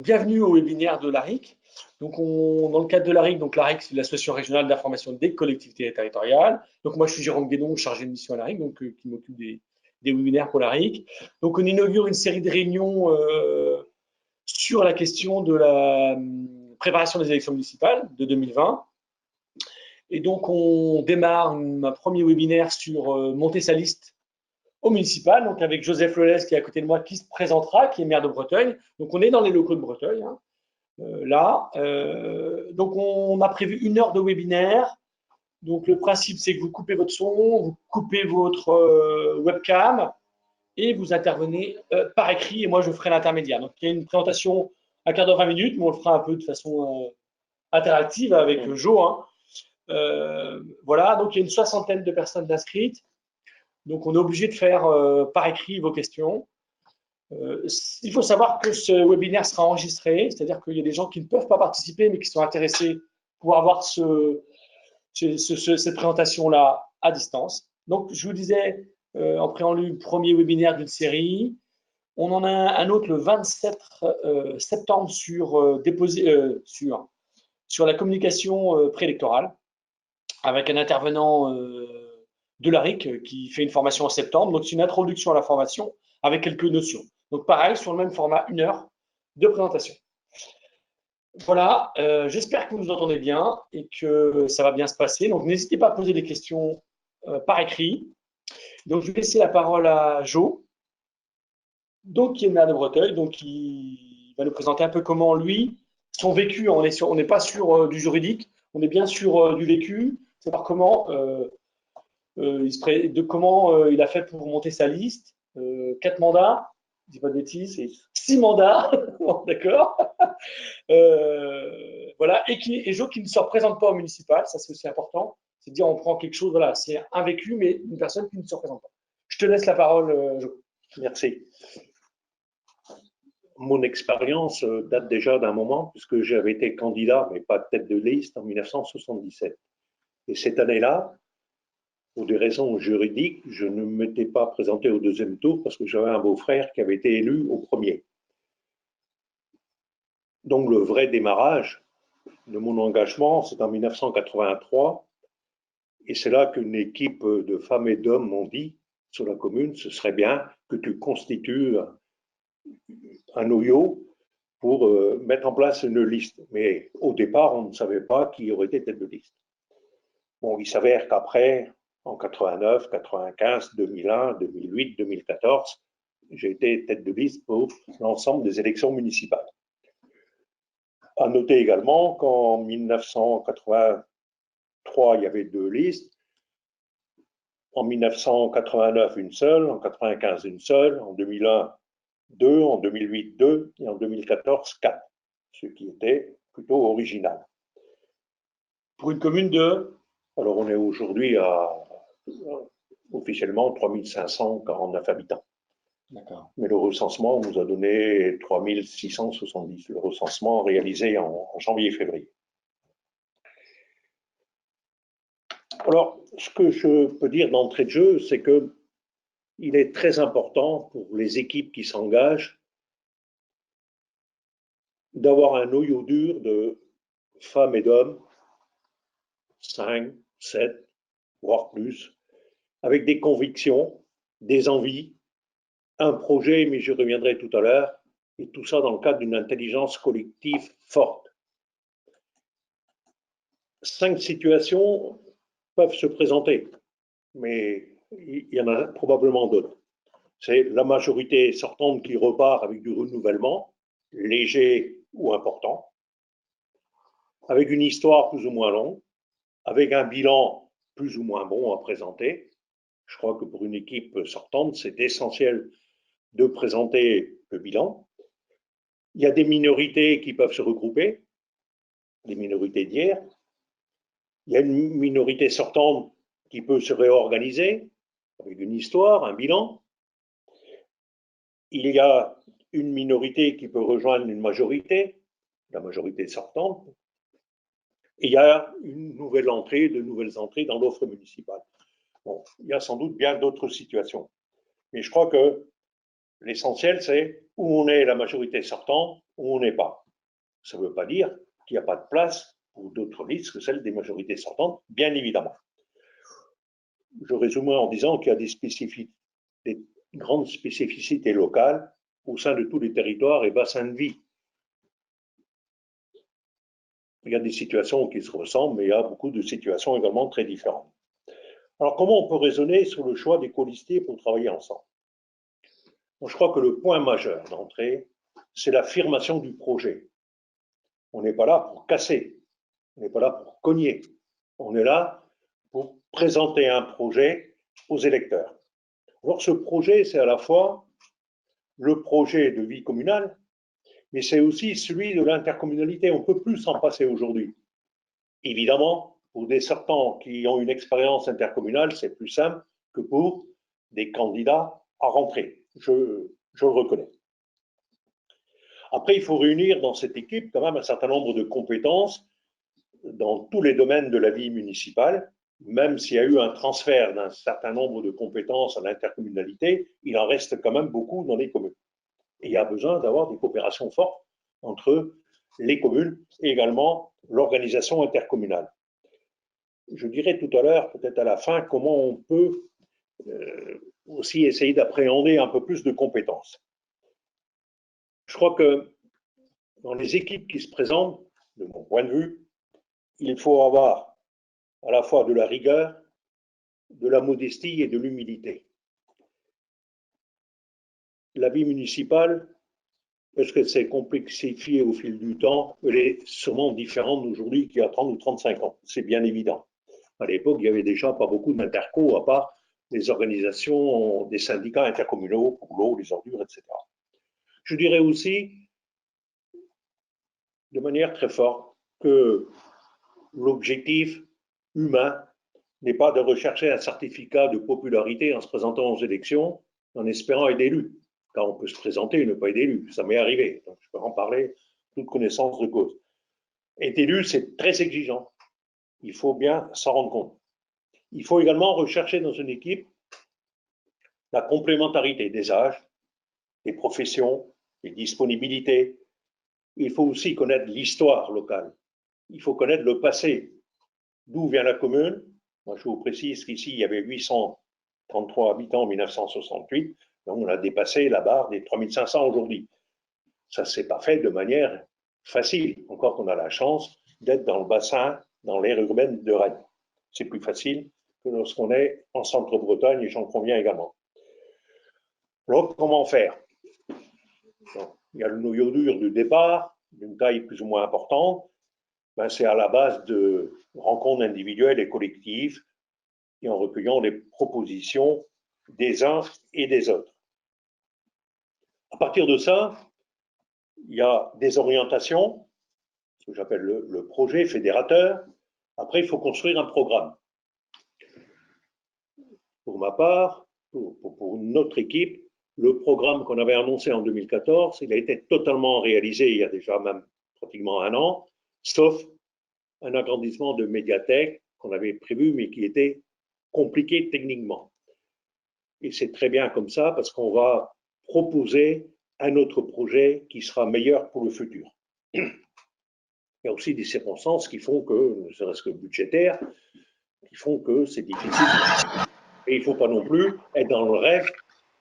bienvenue au webinaire de l'ARIC. Donc, dans le cadre de l'ARIC, donc l'ARIC, c'est l'Association régionale d'information des collectivités territoriales. Donc, moi, je suis Jérôme Guédon, chargé de mission à l'ARIC, donc qui m'occupe des webinaires pour l'ARIC. Donc, on inaugure une série de réunions sur la question de la préparation des élections municipales de 2020. Et donc, on démarre un premier webinaire sur monter sa liste au municipal, donc avec Joseph Lelez qui est à côté de moi, qui se présentera, qui est maire de Breteuil. Donc, on est dans les locaux de Breteuil, hein, là. Donc, on a prévu 1 heure de webinaire. Donc, le principe, c'est que vous coupez votre son, vous coupez votre webcam et vous intervenez par écrit, et moi, je ferai l'intermédiaire. Donc, il y a une présentation à quart d'heure, 20 minutes, mais on le fera un peu de façon interactive avec Jo. Hein. Voilà, donc il y a une 60aine de personnes inscrites. Donc, on est obligé de faire par écrit vos questions. Il faut savoir que ce webinaire sera enregistré, c'est-à-dire qu'il y a des gens qui ne peuvent pas participer, mais qui sont intéressés pour avoir cette présentation-là à distance. Donc, je vous disais, en préambule, premier webinaire d'une série. On en a un autre le 27 septembre sur la communication préélectorale, avec un intervenant de l'ARIC qui fait une formation en septembre. Donc, c'est une introduction à la formation avec quelques notions. Donc, pareil, sur le même format, 1 heure de présentation. Voilà, j'espère que vous nous entendez bien et que ça va bien se passer. Donc, n'hésitez pas à poser des questions par écrit. Donc, je vais laisser la parole à Jo, donc, qui est maire de Breteuil, donc qui va nous présenter un peu comment lui, son vécu. On n'est pas sur du juridique, on est bien sur du vécu, savoir comment il a fait pour monter sa liste. 4 mandats, je dis pas de bêtises, c'est 6 mandats, d'accord. Voilà, et Jo qui ne se représente pas au municipal, ça c'est aussi important, c'est de dire on prend quelque chose, voilà, c'est un vécu, mais une personne qui ne se représente pas. Je te laisse la parole, Jo. Merci. Mon expérience date déjà d'un moment, puisque j'avais été candidat, mais pas tête de liste, en 1977. Et cette année-là, pour des raisons juridiques, je ne m'étais pas présenté au 2e tour parce que j'avais un beau-frère qui avait été élu au 1er. Donc le vrai démarrage de mon engagement, c'est en 1983. Et c'est là qu'une équipe de femmes et d'hommes m'ont dit, sur la commune, ce serait bien que tu constitues un noyau pour mettre en place une liste. Mais au départ, on ne savait pas qui aurait été tête de liste. Bon, il s'avère qu'après, en 89, 95, 2001, 2008, 2014, j'ai été tête de liste pour l'ensemble des élections municipales. À noter également qu'en 1983, il y avait 2 listes. En 1989, une seule. En 1995, une seule. En 2001, 2. En 2008, 2. Et en 2014, 4. Ce qui était plutôt original. Pour une commune de... Alors, on est aujourd'hui à officiellement 3549 habitants. Mais le recensement nous a donné 3670, le recensement réalisé en janvier-février. Alors, ce que je peux dire d'entrée de jeu, c'est que il est très important pour les équipes qui s'engagent d'avoir un noyau dur de femmes et d'hommes, 5, 7, voire plus, avec des convictions, des envies, un projet, mais je reviendrai tout à l'heure, et tout ça dans le cadre d'une intelligence collective forte. 5 situations peuvent se présenter, mais il y en a probablement d'autres. C'est la majorité sortante qui repart avec du renouvellement, léger ou important, avec une histoire plus ou moins longue, avec un bilan plus ou moins bon à présenter. Je crois que pour une équipe sortante, c'est essentiel de présenter le bilan. Il y a des minorités qui peuvent se regrouper, les minorités d'hier. Il y a une minorité sortante qui peut se réorganiser avec une histoire, un bilan. Il y a une minorité qui peut rejoindre une majorité, la majorité sortante. Et il y a une nouvelle entrée, de nouvelles entrées dans l'offre municipale. Bon, il y a sans doute bien d'autres situations. Mais je crois que L'essentiel, c'est où on est la majorité sortante, où on n'est pas. Ça ne veut pas dire qu'il n'y a pas de place pour d'autres listes que celles des majorités sortantes, bien évidemment. Je résumerai en disant qu'il y a des grandes spécificités locales au sein de tous les territoires et bassins de vie. Il y a des situations qui se ressemblent, mais il y a beaucoup de situations également très différentes. Alors, comment on peut raisonner sur le choix des colistiers pour travailler ensemble? Je crois que le point majeur d'entrée, c'est l'affirmation du projet. On n'est pas là pour casser, on n'est pas là pour cogner, on est là pour présenter un projet aux électeurs. Alors ce projet, c'est à la fois le projet de vie communale, mais c'est aussi celui de l'intercommunalité. On ne peut plus s'en passer aujourd'hui. Évidemment, pour des sortants qui ont une expérience intercommunale, c'est plus simple que pour des candidats à rentrer. Je le reconnais. Après, il faut réunir dans cette équipe quand même un certain nombre de compétences dans tous les domaines de la vie municipale. Même s'il y a eu un transfert d'un certain nombre de compétences à l'intercommunalité, il en reste quand même beaucoup dans les communes. Et il y a besoin d'avoir des coopérations fortes entre les communes et également l'organisation intercommunale. Je dirais tout à l'heure, peut-être à la fin, comment on peut aussi essayer d'appréhender un peu plus de compétences. Je crois que dans les équipes qui se présentent, de mon point de vue, il faut avoir à la fois de la rigueur, de la modestie et de l'humilité. La vie municipale, est-ce qu'elle s'est complexifiée au fil du temps? Elle est sûrement différente d'aujourd'hui qu'il y a 30 ou 35 ans, c'est bien évident. À l'époque, il y avait déjà pas beaucoup d'interco, à part les organisations des syndicats intercommunaux pour l'eau, les ordures, etc. Je dirais aussi, de manière très forte, que l'objectif humain n'est pas de rechercher un certificat de popularité en se présentant aux élections en espérant être élu. Car on peut se présenter et ne pas être élu, ça m'est arrivé, donc je peux en parler toute connaissance de cause. Être élu, c'est très exigeant. Il faut bien s'en rendre compte. Il faut également rechercher dans une équipe la complémentarité des âges, des professions, des disponibilités. Il faut aussi connaître l'histoire locale. Il faut connaître le passé. D'où vient la commune? Moi, je vous précise qu'ici, il y avait 833 habitants en 1968. Donc, on a dépassé la barre des 3500 aujourd'hui. Ça ne s'est pas fait de manière facile, encore qu'on a la chance d'être dans le bassin, dans l'aire urbaine de Rennes. C'est plus facile que lorsqu'on est en centre-Bretagne, et j'en conviens également. Alors, comment faire? Donc, il y a le noyau dur du départ, d'une taille plus ou moins importante. Ben, c'est à la base de rencontres individuelles et collectives et en recueillant les propositions des uns et des autres. À partir de ça, il y a des orientations, ce que j'appelle le projet fédérateur. Après, il faut construire un programme. Pour ma part, pour notre équipe, le programme qu'on avait annoncé en 2014, il a été totalement réalisé il y a déjà même pratiquement un an, sauf un agrandissement de médiathèque qu'on avait prévu, mais qui était compliqué techniquement. Et c'est très bien comme ça, parce qu'on va proposer un autre projet qui sera meilleur pour le futur. Il y a aussi des circonstances qui font que, ne serait-ce que budgétaires, qui font que c'est difficile. Et il ne faut pas non plus être dans le rêve.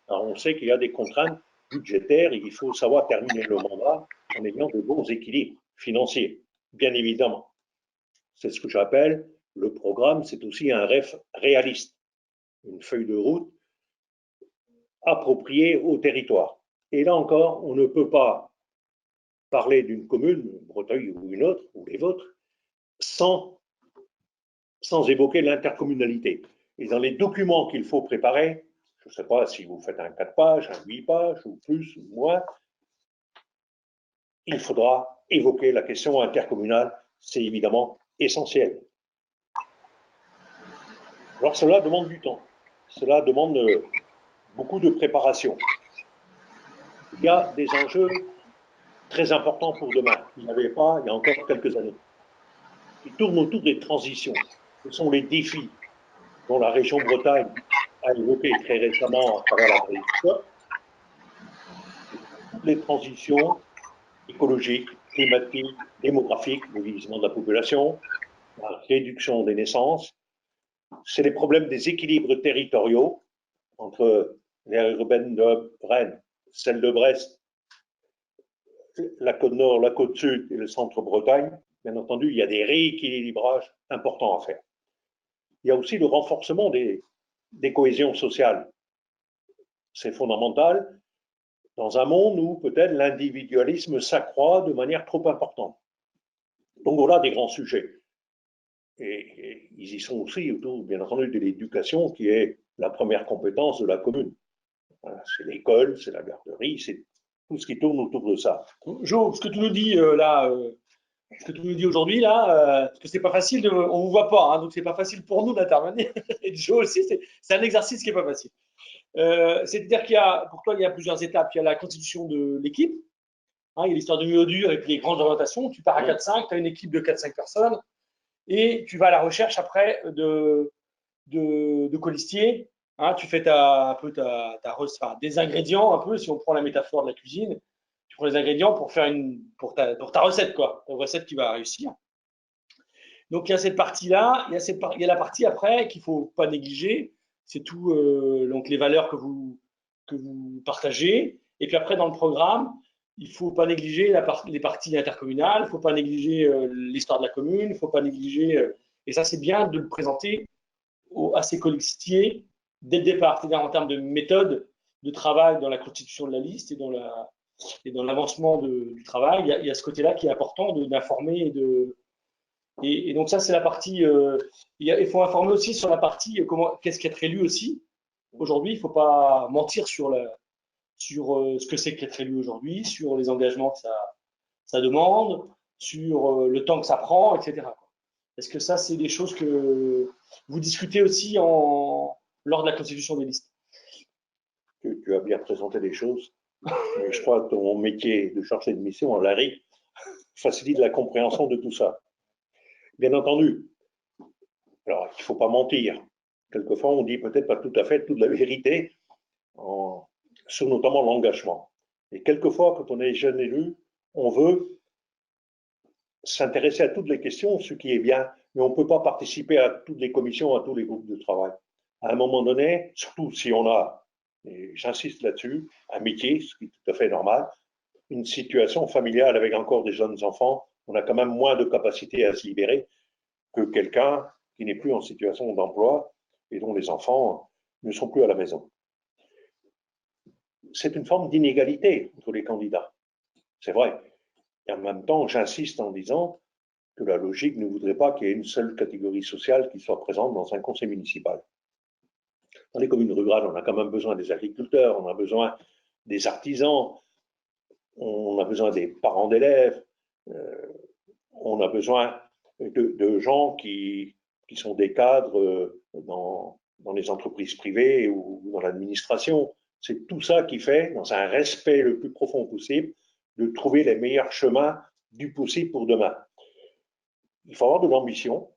Alors on sait qu'il y a des contraintes budgétaires et il faut savoir terminer le mandat en ayant de bons équilibres financiers, bien évidemment. C'est ce que j'appelle le programme, c'est aussi un rêve réaliste, une feuille de route appropriée au territoire. Et là encore, on ne peut pas parler d'une commune, Breteuil ou une autre, ou les vôtres, sans évoquer l'intercommunalité. Et dans les documents qu'il faut préparer, je ne sais pas si vous faites un 4 pages, un 8 pages, ou plus, ou moins, il faudra évoquer la question intercommunale, c'est évidemment essentiel. Alors cela demande du temps, cela demande beaucoup de préparation. Il y a des enjeux très importants pour demain, qu'il n'y avait pas il y a encore quelques années. Ils tournent autour des transitions. Ce sont les défis dont la région Bretagne a évoqué très récemment à travers la Brexit. les transitions écologiques, climatiques, démographiques, le vieillissement de la population, la réduction des naissances. C'est les problèmes des équilibres territoriaux entre l'aire urbaine de Rennes, celle de Brest, la côte nord, la côte sud et le centre-Bretagne. Bien entendu, il y a des rééquilibrages importants à faire. Il y a aussi le renforcement des cohésions sociales. C'est fondamental dans un monde où peut-être l'individualisme s'accroît de manière trop importante. Donc voilà des grands sujets. Et ils y sont aussi autour, bien entendu, de l'éducation qui est la première compétence de la commune. C'est l'école, c'est la garderie, c'est tout ce qui tourne autour de ça. Jo, ce que tu nous dis ce que tu nous dis aujourd'hui là, parce que c'est pas facile, on vous voit pas, hein, donc c'est pas facile pour nous d'intervenir. Et Jo aussi, c'est un exercice qui est pas facile. C'est-à-dire pour toi, il y a plusieurs étapes. Il y a la constitution de l'équipe. Hein, il y a l'histoire du dur avec les grandes orientations. Tu pars à 4-5, tu as une équipe de 4-5 personnes et tu vas à la recherche après de colistiers. Hein, tu fais des ingrédients un peu, si on prend la métaphore de la cuisine, tu prends les ingrédients pour faire pour ta recette, quoi, ta recette qui va réussir. Donc il y a cette partie-là, il y a la partie après qu'il ne faut pas négliger, c'est tout donc les valeurs que vous partagez. Et puis après, dans le programme, il ne faut pas négliger les parties intercommunales, il ne faut pas négliger l'histoire de la commune, il ne faut pas négliger. Et ça, c'est bien de le présenter à ses colistiers dès le départ, c'est-à-dire en termes de méthode de travail dans la constitution de la liste et dans l'avancement du travail. Il y a ce côté-là qui est important d'informer et donc ça, c'est la partie. Il faut informer aussi sur la partie qu'est-ce qu'être élu aussi. Aujourd'hui, il ne faut pas mentir sur ce que c'est qu'être élu aujourd'hui, sur les engagements que ça demande, sur le temps que ça prend, etc. Est-ce que ça, c'est des choses que vous discutez aussi lors de la constitution des listes? Tu as bien présenté les choses, mais je crois que ton métier de chargé de mission à l'ARIC facilite la compréhension de tout ça. Bien entendu, alors il ne faut pas mentir. Quelquefois, on dit peut-être pas tout à fait toute la vérité sur notamment l'engagement. Et quelquefois, quand on est jeune élu, on veut s'intéresser à toutes les questions, ce qui est bien, mais on ne peut pas participer à toutes les commissions, à tous les groupes de travail. À un moment donné, surtout si on a, et j'insiste là-dessus, un métier, ce qui est tout à fait normal, une situation familiale avec encore des jeunes enfants, on a quand même moins de capacité à se libérer que quelqu'un qui n'est plus en situation d'emploi et dont les enfants ne sont plus à la maison. C'est une forme d'inégalité entre les candidats. C'est vrai. Et en même temps, j'insiste en disant que la logique ne voudrait pas qu'il y ait une seule catégorie sociale qui soit présente dans un conseil municipal. Dans les communes rurales, on a quand même besoin des agriculteurs, on a besoin des artisans, on a besoin des parents d'élèves, on a besoin de gens qui sont des cadres dans les entreprises privées ou dans l'administration. C'est tout ça qui fait, dans un respect le plus profond possible, de trouver les meilleurs chemins du possible pour demain. Il faut avoir de l'ambition,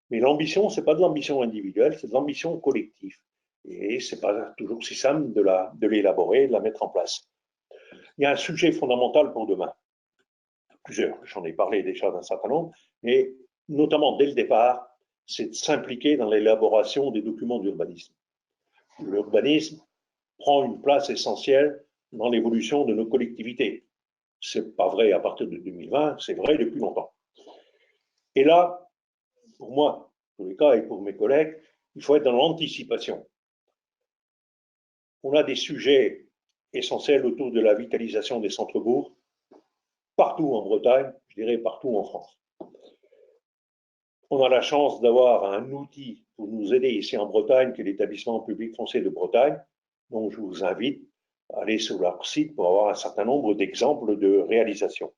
mais l'ambition, ce n'est pas de l'ambition individuelle, c'est de l'ambition collective. Et ce n'est pas toujours si simple de l'élaborer, de la mettre en place. Il y a un sujet fondamental pour demain. Plusieurs, j'en ai parlé déjà d'un certain nombre, mais notamment dès le départ, c'est de s'impliquer dans l'élaboration des documents d'urbanisme. L'urbanisme prend une place essentielle dans l'évolution de nos collectivités. Ce n'est pas vrai à partir de 2020, c'est vrai depuis longtemps. Et là, pour moi, en tous les cas, et pour mes collègues, il faut être dans l'anticipation. On a des sujets essentiels autour de la vitalisation des centres-bourgs, partout en Bretagne, je dirais partout en France. On a la chance d'avoir un outil pour nous aider ici en Bretagne, qui est l'établissement public foncier de Bretagne, donc je vous invite à aller sur leur site pour avoir un certain nombre d'exemples de réalisations.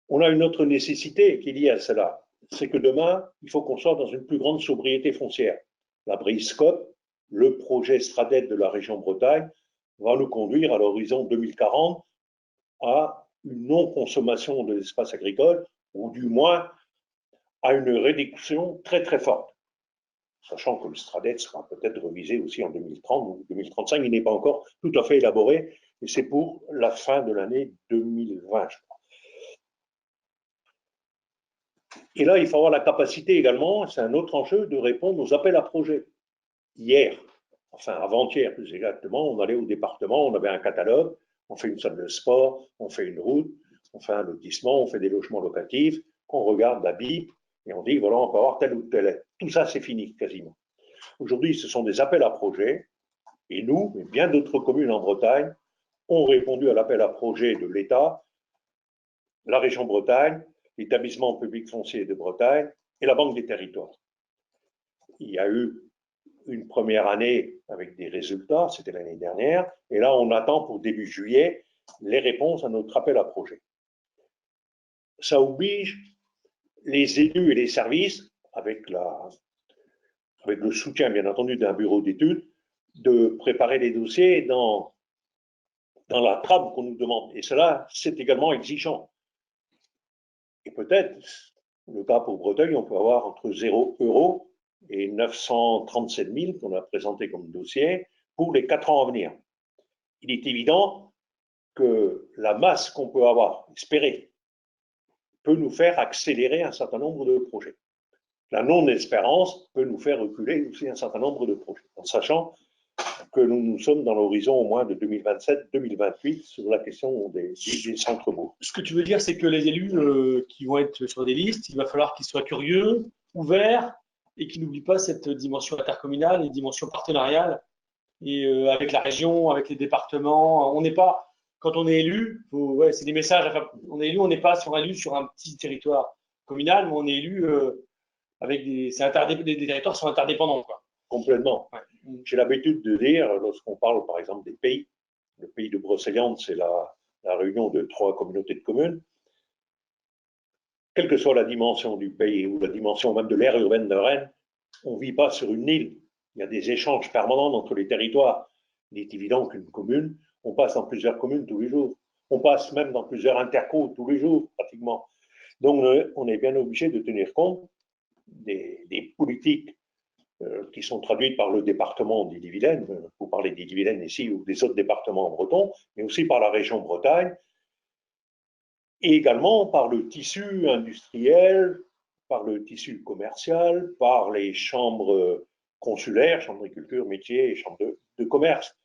On a une autre nécessité qui est liée à cela, c'est que demain, il faut qu'on soit dans une plus grande sobriété foncière. La Briscope, le projet Stradet de la région Bretagne, va nous conduire à l'horizon 2040 à une non-consommation de l'espace agricole, ou du moins à une réduction très très forte. Sachant que le Stradet sera peut-être revisé aussi en 2030 ou 2035, il n'est pas encore tout à fait élaboré, et c'est pour la fin de l'année 2020, je crois. Et là, il faut avoir la capacité également, c'est un autre enjeu, de répondre aux appels à projets. Hier, enfin avant-hier plus exactement, on allait au département, on avait un catalogue, on fait une salle de sport, on fait une route, on fait un lotissement, on fait des logements locatifs, on regarde la BIP et on dit voilà, on peut avoir telle ou telle aide. Tout ça, c'est fini quasiment. Aujourd'hui, ce sont des appels à projets et nous, et bien d'autres communes en Bretagne, ont répondu à l'appel à projet de l'État, la région Bretagne, l'établissement public foncier de Bretagne et la Banque des territoires. Il y a eu une première année avec des résultats, c'était l'année dernière, et là on attend pour début juillet les réponses à notre appel à projet. Ça oblige les élus et les services, avec le soutien bien entendu d'un bureau d'études, de préparer les dossiers dans la trame qu'on nous demande. Et cela, c'est également exigeant. Et peut-être, le cas pour Breteuil, on peut avoir entre 0 € et 937 000 qu'on a présenté comme dossier pour les 4 ans à venir. Il est évident que la masse qu'on peut avoir, espérée, peut nous faire accélérer un certain nombre de projets. La non-espérance peut nous faire reculer aussi un certain nombre de projets, en sachant que nous sommes dans l'horizon au moins de 2027-2028 sur la question des centres-bourgs. Ce que tu veux dire, c'est que les élus qui vont être sur des listes, il va falloir qu'ils soient curieux, ouverts, et qu'ils n'oublient pas cette dimension intercommunale et dimension partenariale, et avec la région, avec les départements. On n'est pas, quand on est élu, ouais, c'est des messages. Enfin, on est élu, on n'est pas élu sur un petit territoire communal, mais on est élu avec des territoires sont interdépendants, quoi. Complètement. Ouais. J'ai l'habitude de dire, lorsqu'on parle par exemple des pays, le pays de Brocéliande, c'est la réunion de 3 communautés de communes. Quelle que soit la dimension du pays ou la dimension même de l'aire urbaine de Rennes, on ne vit pas sur une île. Il y a des échanges permanents entre les territoires. Il est évident qu'une commune, on passe dans plusieurs communes tous les jours. On passe même dans plusieurs intercos tous les jours, pratiquement. Donc, on est bien obligé de tenir compte des politiques qui sont traduites par le département d'Ille-et-Vilaine, vous parlez d'Ille-et-Vilaine ici ou des autres départements bretons, mais aussi par la région Bretagne, et également par le tissu industriel, par le tissu commercial, par les chambres consulaires, chambres de culture, métiers et chambres de commerce.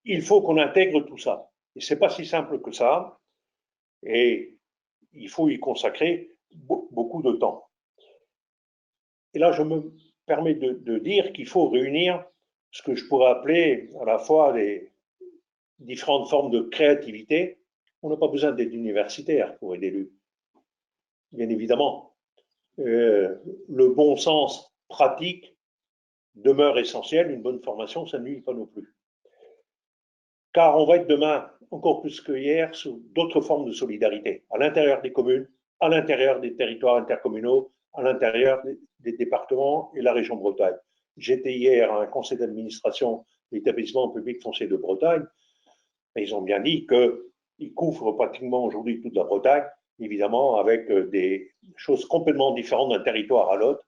Il faut qu'on intègre tout ça. Et ce n'est pas si simple que ça, et il faut y consacrer beaucoup de temps. Et là, je me permets de dire qu'il faut réunir ce que je pourrais appeler à la fois les différentes formes de créativité. On n'a pas besoin d'être universitaire pour être élu, bien évidemment. Le bon sens pratique demeure essentiel. Une bonne formation, ça ne nuit pas non plus. Car on va être demain, encore plus que hier, sur d'autres formes de solidarité, à l'intérieur des communes, à l'intérieur des territoires intercommunaux, à l'intérieur des départements et la région Bretagne. J'étais hier à un conseil d'administration de l'établissement public foncier de Bretagne, et ils ont bien dit qu'ils couvrent pratiquement aujourd'hui toute la Bretagne, évidemment avec des choses complètement différentes d'un territoire à l'autre,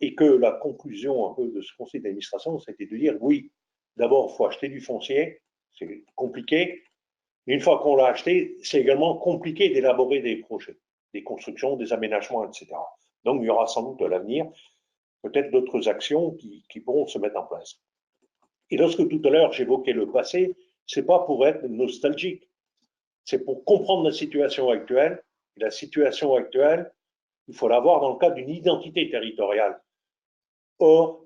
et que la conclusion un peu de ce conseil d'administration, c'était de dire oui, d'abord, il faut acheter du foncier, c'est compliqué, mais une fois qu'on l'a acheté, c'est également compliqué d'élaborer des projets, des constructions, des aménagements, etc. Donc, il y aura sans doute à l'avenir peut-être d'autres actions qui pourront se mettre en place. Et lorsque tout à l'heure j'évoquais le passé, ce n'est pas pour être nostalgique, c'est pour comprendre la situation actuelle. Et la situation actuelle, il faut l'avoir dans le cadre d'une identité territoriale. Or,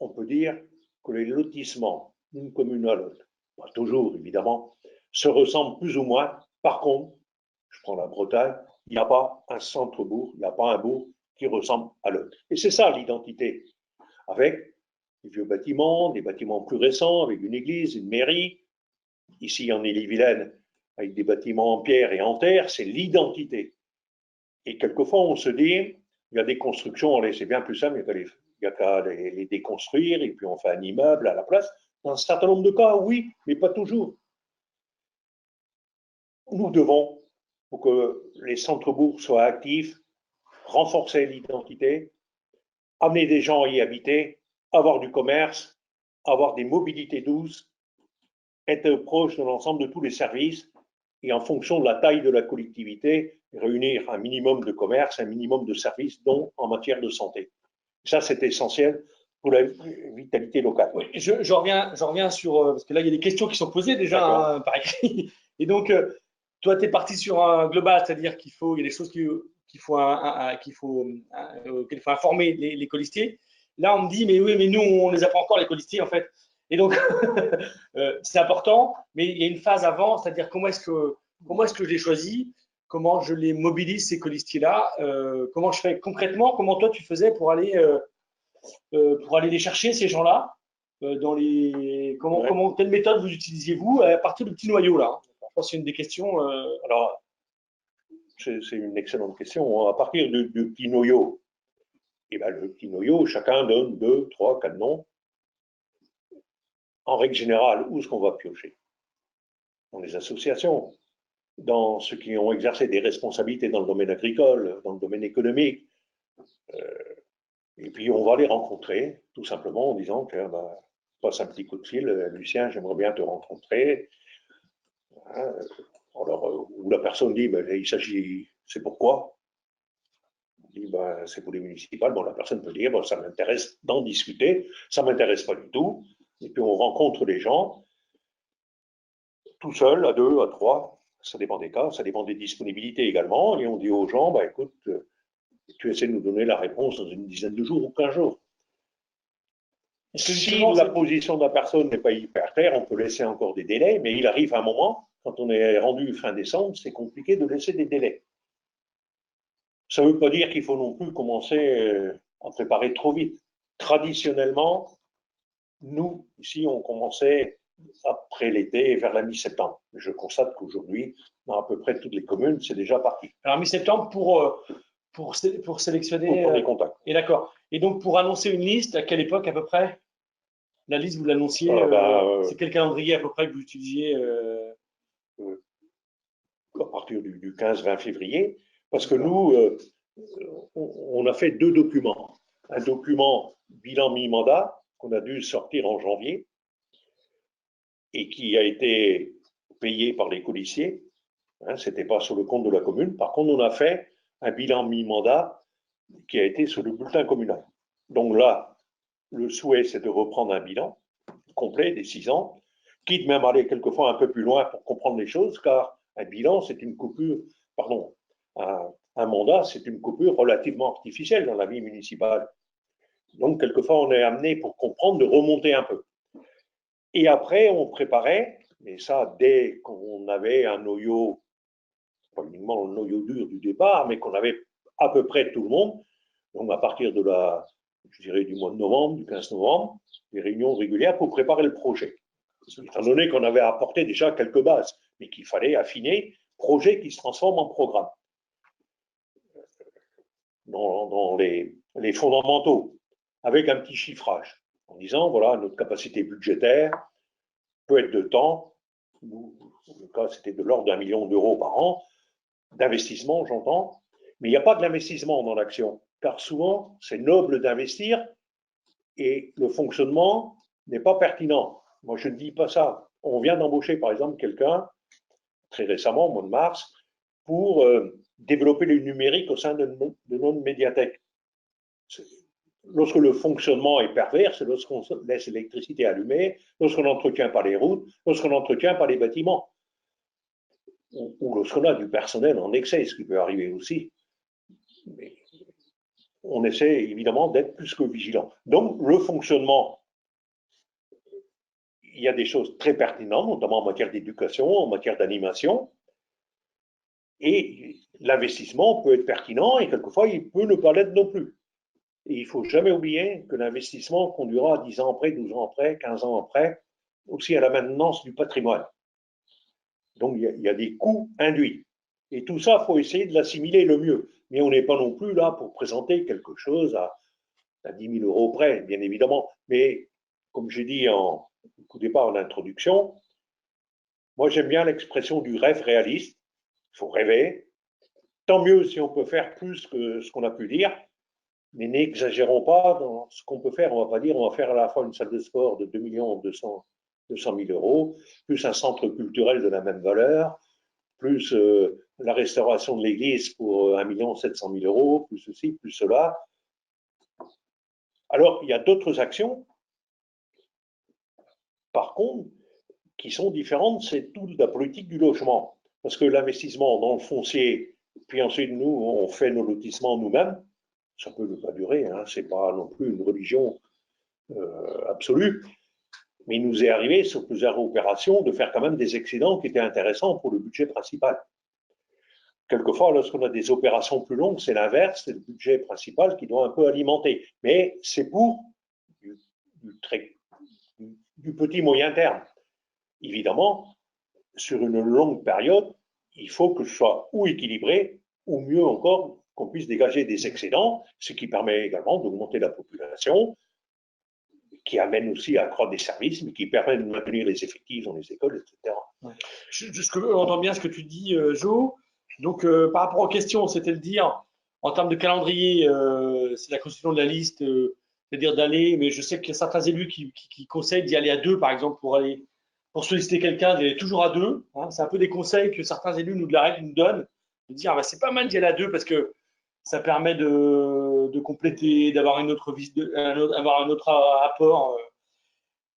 on peut dire que les lotissements d'une commune à l'autre, pas toujours évidemment, se ressemblent plus ou moins. Par contre, je prends la Bretagne, il n'y a pas un centre-bourg, il n'y a pas un bourg qui ressemble à l'autre. Et c'est ça l'identité, avec des vieux bâtiments, des bâtiments plus récents, avec une église, une mairie. Ici en Ille-et-Vilaine, avec des bâtiments en pierre et en terre, c'est l'identité. Et quelquefois, on se dit, il y a des constructions, allez, c'est bien plus simple, il n'y a qu'à les déconstruire et puis on fait un immeuble à la place. Dans un certain nombre de cas, oui, mais pas toujours. Nous devons, pour que les centres-bourgs soient actifs, renforcer l'identité, amener des gens à y habiter, avoir du commerce, avoir des mobilités douces, être proche de l'ensemble de tous les services et en fonction de la taille de la collectivité, réunir un minimum de commerce, un minimum de services, dont en matière de santé. Ça, c'est essentiel pour la vitalité locale. Oui, je reviens sur, parce que là, il y a des questions qui sont posées déjà hein, par écrit. Et donc, toi, tu es parti sur un global, c'est-à-dire qu'il faut, il y a des choses qu'il faut, qu'il faut informer les colistiers. Là, on me dit, mais oui, mais nous, on ne les a pas encore, les colistiers, en fait. Et donc, c'est important, mais il y a une phase avant, c'est-à-dire comment est-ce que je les choisis, comment je les mobilise, ces colistiers-là, comment je fais concrètement, comment toi, tu faisais pour aller les chercher, ces gens-là, quelle méthode vous utilisiez-vous à partir du petit noyau là? Je pense que c'est une des questions. Alors, c'est une excellente question. À partir du petit noyau, et ben, le petit noyau, chacun donne 2, 3, 4 noms. En règle générale, où est-ce qu'on va piocher? Dans les associations, dans ceux qui ont exercé des responsabilités dans le domaine agricole, dans le domaine économique. Et puis, on va les rencontrer, tout simplement en disant que passe un petit coup de fil, Lucien, j'aimerais bien te rencontrer. Hein, alors, où la personne dit, il s'agit, c'est pourquoi? Il dit, c'est pour les municipales. Bon, la personne peut dire, ça m'intéresse d'en discuter, ça m'intéresse pas du tout. Et puis, on rencontre les gens, tout seul, à 2, à 3, ça dépend des cas, ça dépend des disponibilités également. Et on dit aux gens, écoute, tu essaies de nous donner la réponse dans une dizaine de jours ou 15 jours. Si la position de la personne n'est pas hyper claire, on peut laisser encore des délais, mais il arrive un moment, quand on est rendu fin décembre, c'est compliqué de laisser des délais. Ça ne veut pas dire qu'il faut non plus commencer à préparer trop vite. Traditionnellement, nous, ici, on commençait après l'été, vers la mi-septembre. Je constate qu'aujourd'hui, dans à peu près toutes les communes, c'est déjà parti. Alors, mi-septembre pour sélectionner. Pour les contacts. Et d'accord. Et donc, pour annoncer une liste, à quelle époque à peu près? La liste, vous l'annonciez, c'est quel calendrier à peu près que vous utilisiez à partir du 15-20 février, parce que nous, on a fait 2 documents. Un document bilan mi-mandat, qu'on a dû sortir en janvier, et qui a été payé par les colistiers. Hein, ce n'était pas sur le compte de la commune. Par contre, on a fait un bilan mi-mandat qui a été sur le bulletin communal. Donc là, le souhait, c'est de reprendre un bilan complet des 6 ans, quitte même à aller quelquefois un peu plus loin pour comprendre les choses, car un bilan, c'est une coupure, pardon, un mandat, c'est une coupure relativement artificielle dans la vie municipale. Donc, quelquefois, on est amené, pour comprendre, de remonter un peu. Et après, on préparait, et ça, dès qu'on avait un noyau, pas uniquement le noyau dur du départ, mais qu'on avait à peu près tout le monde, donc à partir de du mois de novembre, du 15 novembre, des réunions régulières pour préparer le projet. Étant donné qu'on avait apporté déjà quelques bases, mais qu'il fallait affiner, projet qui se transforme en programme. Dans les fondamentaux, avec un petit chiffrage, en disant, voilà, notre capacité budgétaire peut être de temps, le cas c'était de l'ordre d'1 million d'euros par an, d'investissement, j'entends, mais il n'y a pas de l'investissement dans l'action, car souvent, c'est noble d'investir et le fonctionnement n'est pas pertinent. Moi, je ne dis pas ça. On vient d'embaucher, par exemple, quelqu'un, très récemment, au mois de mars, pour développer le numérique au sein de notre médiathèque. Lorsque le fonctionnement est pervers, c'est lorsqu'on laisse l'électricité allumée, lorsqu'on n'entretient pas les routes, lorsqu'on n'entretient pas les bâtiments, ou lorsqu'on a du personnel en excès, ce qui peut arriver aussi. Mais on essaie évidemment d'être plus que vigilant. Donc, le fonctionnement, il y a des choses très pertinentes, notamment en matière d'éducation, en matière d'animation, et l'investissement peut être pertinent et quelquefois il peut ne pas l'être non plus. Et il ne faut jamais oublier que l'investissement conduira 10 ans après, 12 ans après, 15 ans après, aussi à la maintenance du patrimoine. Donc il y a des coûts induits. Et tout ça, il faut essayer de l'assimiler le mieux. Mais on n'est pas non plus là pour présenter quelque chose à 10 000 euros près, bien évidemment. Mais comme j'ai dit au départ en introduction, moi j'aime bien l'expression du rêve réaliste. Il faut rêver. Tant mieux si on peut faire plus que ce qu'on a pu dire, mais n'exagérons pas dans ce qu'on peut faire. On ne va pas dire on va faire à la fois une salle de sport de 2 200 200 000 euros, plus un centre culturel de la même valeur, plus la restauration de l'église pour 1 700 000 euros, plus ceci, plus cela. Alors, il y a d'autres actions, par contre, qui sont différentes, c'est toute la politique du logement. Parce que l'investissement dans le foncier, puis ensuite, nous, on fait nos lotissements nous-mêmes, ça peut ne pas durer, hein, c'est pas non plus une religion absolue, mais il nous est arrivé sur plusieurs opérations de faire quand même des excédents qui étaient intéressants pour le budget principal. Quelquefois, lorsqu'on a des opérations plus longues, c'est l'inverse, c'est le budget principal qui doit un peu alimenter. Mais c'est pour du petit moyen terme. Évidemment, sur une longue période, il faut que ce soit ou équilibré, ou mieux encore, qu'on puisse dégager des excédents, ce qui permet également d'augmenter la population, qui amène aussi à accroître des services, mais qui permet de maintenir les effectifs dans les écoles, etc. Ouais. On entend bien ce que tu dis, Jo. Donc, par rapport aux questions, c'était de dire, en termes de calendrier, c'est la constitution de la liste, c'est-à-dire d'aller, mais je sais qu'il y a certains élus qui conseillent d'y aller à deux, par exemple, pour solliciter quelqu'un, d'y aller toujours à deux. Hein. C'est un peu des conseils que certains élus nous donnent, de dire, bah, c'est pas mal d'y aller à deux parce que ça permet de compléter, d'avoir une autre avoir un autre apport,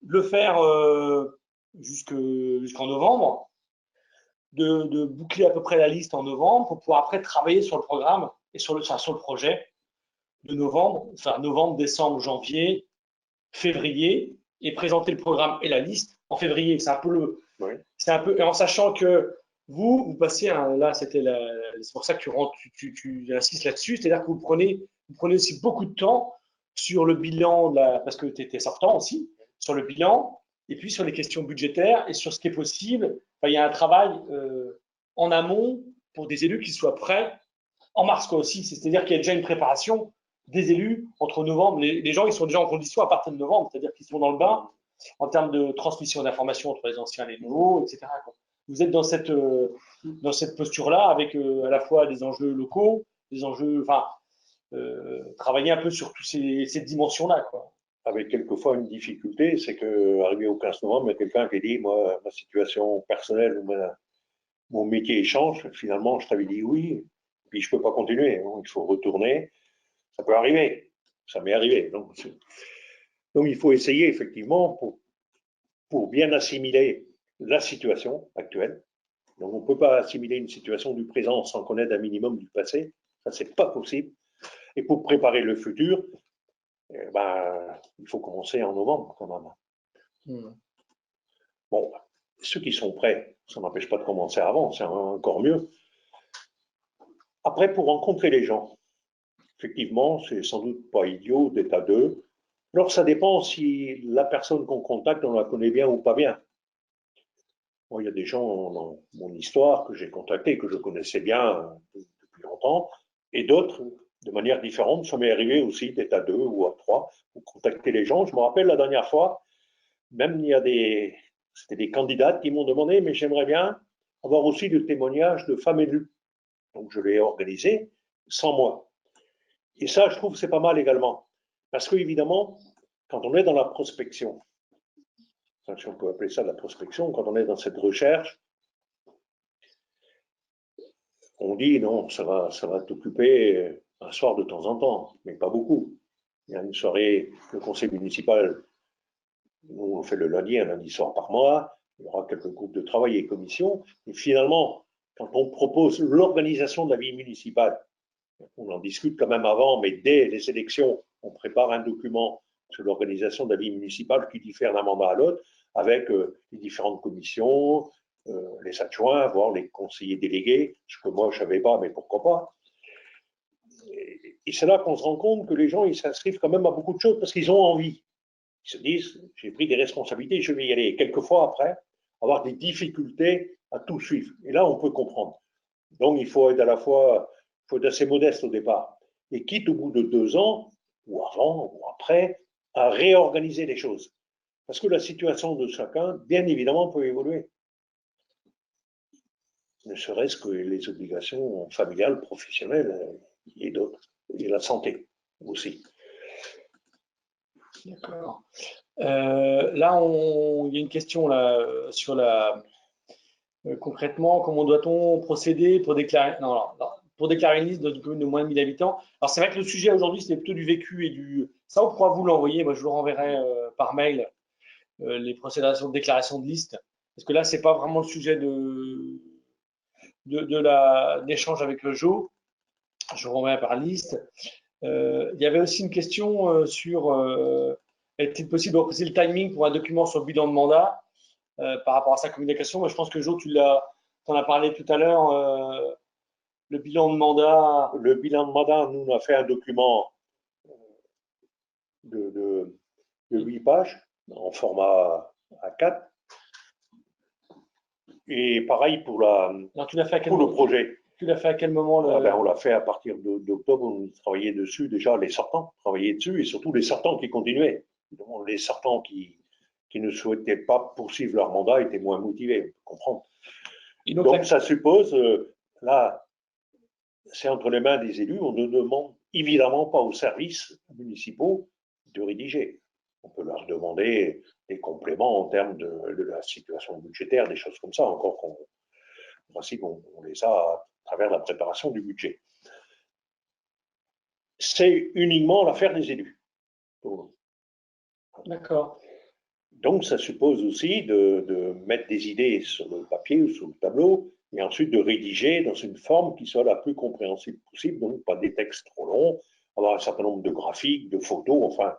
de le faire jusqu'en novembre, de boucler à peu près la liste en novembre pour pouvoir après travailler sur le programme et sur le projet de novembre, enfin novembre, décembre, janvier, février, et présenter le programme et la liste en février. Oui. C'est un peu, et en sachant que vous passez là, c'est pour ça que tu insistes là-dessus, c'est-à-dire que vous prenez aussi beaucoup de temps sur le bilan, parce que tu étais sortant aussi, sur le bilan, et puis sur les questions budgétaires et sur ce qui est possible. Enfin, il y a un travail en amont pour des élus qui soient prêts en mars quoi, aussi. C'est-à-dire qu'il y a déjà une préparation des élus entre novembre. Les gens, ils sont déjà en condition à partir de novembre, c'est-à-dire qu'ils sont dans le bain en termes de transmission d'informations entre les anciens et les nouveaux, etc. Quoi. Vous êtes dans cette posture-là avec à la fois des enjeux locaux, des enjeux, enfin, travailler un peu sur toutes ces dimensions-là, quoi. Avec quelquefois une difficulté, c'est qu'arrivé au 15 novembre, il y a quelqu'un qui dit, moi, ma situation personnelle, mon métier change. Finalement, je t'avais dit oui, puis je ne peux pas continuer. Hein, il faut retourner. Ça peut arriver. Ça m'est arrivé. Donc, il faut essayer, effectivement, pour bien assimiler la situation actuelle. Donc, on ne peut pas assimiler une situation du présent sans connaître un minimum du passé. Ça, ce n'est pas possible. Et pour préparer le futur, il faut commencer en novembre, quand même. Bon, ceux qui sont prêts, ça n'empêche pas de commencer avant, c'est encore mieux. Après, pour rencontrer les gens, effectivement, c'est sans doute pas idiot d'être à deux. Alors, ça dépend si la personne qu'on contacte, on la connaît bien ou pas bien. Bon, il y a des gens dans mon histoire que j'ai contactés, que je connaissais bien depuis longtemps, et d'autres, de manière différente, ça m'est arrivé aussi d'être à deux ou à trois pour contacter les gens. Je me rappelle la dernière fois, même c'était des candidates qui m'ont demandé, mais j'aimerais bien avoir aussi le témoignage de femmes élues. Donc, je l'ai organisé sans moi. Et ça, je trouve que c'est pas mal également. Parce que, évidemment, quand on est dans la prospection, si on peut appeler ça la prospection, quand on est dans cette recherche, on dit non, ça va t'occuper un soir de temps en temps, mais pas beaucoup. Il y a une soirée, le conseil municipal, nous on fait le lundi, un lundi soir par mois, il y aura quelques groupes de travail et commissions, et finalement, quand on propose l'organisation de la vie municipale, on en discute quand même avant, mais dès les élections, on prépare un document sur l'organisation de la vie municipale qui diffère d'un mandat à l'autre, avec les différentes commissions, les adjoints, voire les conseillers délégués, ce que moi je ne savais pas, mais pourquoi pas. Et c'est là qu'on se rend compte que les gens ils s'inscrivent quand même à beaucoup de choses parce qu'ils ont envie. Ils se disent, j'ai pris des responsabilités, je vais y aller. Et quelquefois après, avoir des difficultés à tout suivre. Et là, on peut comprendre. Donc, il faut être à la fois, il faut être assez modeste au départ. Et quitte au bout de 2 ans, ou avant, ou après, à réorganiser les choses. Parce que la situation de chacun, bien évidemment, peut évoluer. Ne serait-ce que les obligations familiales, professionnelles et d'autres. Et la santé aussi. D'accord. Là, il y a une question là, sur concrètement, comment doit-on procéder pour déclarer, non, non, pour déclarer une liste d'une commune de moins de 1000 habitants? Alors, c'est vrai que le sujet aujourd'hui, c'est plutôt du vécu et du. Ça, on pourra vous l'envoyer. Moi, je vous le renverrai par mail, les procédures de déclaration de liste. Parce que là, c'est pas vraiment le sujet d'échange avec le Jo. Je vous renverrai par liste. Il y avait aussi une question sur est-il possible de repréciser le timing pour un document sur le bilan de mandat par rapport à sa communication. Moi, je pense que Jo, tu en as parlé tout à l'heure. Le bilan de mandat. Le bilan de mandat, nous, on a fait un document de 8 pages en format A4. Et pareil pour, Alors, tu l'as fait à quel pour le projet. Tu l'as fait à quel moment On l'a fait à partir d'octobre, on travaillait dessus déjà, les sortants travaillaient dessus, et surtout les sortants qui continuaient. Les sortants qui ne souhaitaient pas poursuivre leur mandat étaient moins motivés, on peut comprendre. Donc ça suppose, là, c'est entre les mains des élus, on ne demande évidemment pas aux services municipaux de rédiger. On peut leur demander des compléments en termes de la situation budgétaire, des choses comme ça, encore qu'on, en principe, on les a à travers la préparation du budget. C'est uniquement l'affaire des élus. D'accord. Donc, ça suppose aussi de mettre des idées sur le papier ou sur le tableau, et ensuite de rédiger dans une forme qui soit la plus compréhensible possible, donc pas des textes trop longs, avoir un certain nombre de graphiques, de photos, enfin,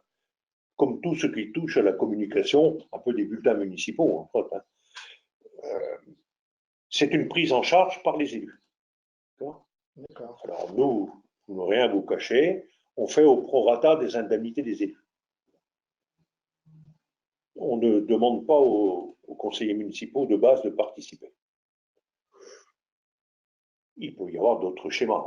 comme tout ce qui touche à la communication, un peu des bulletins municipaux, en fait. C'est une prise en charge par les élus. D'accord. Alors, nous n'avons rien à vous cacher, on fait au prorata des indemnités des élus. On ne demande pas aux conseillers municipaux de base de participer. Il peut y avoir d'autres schémas.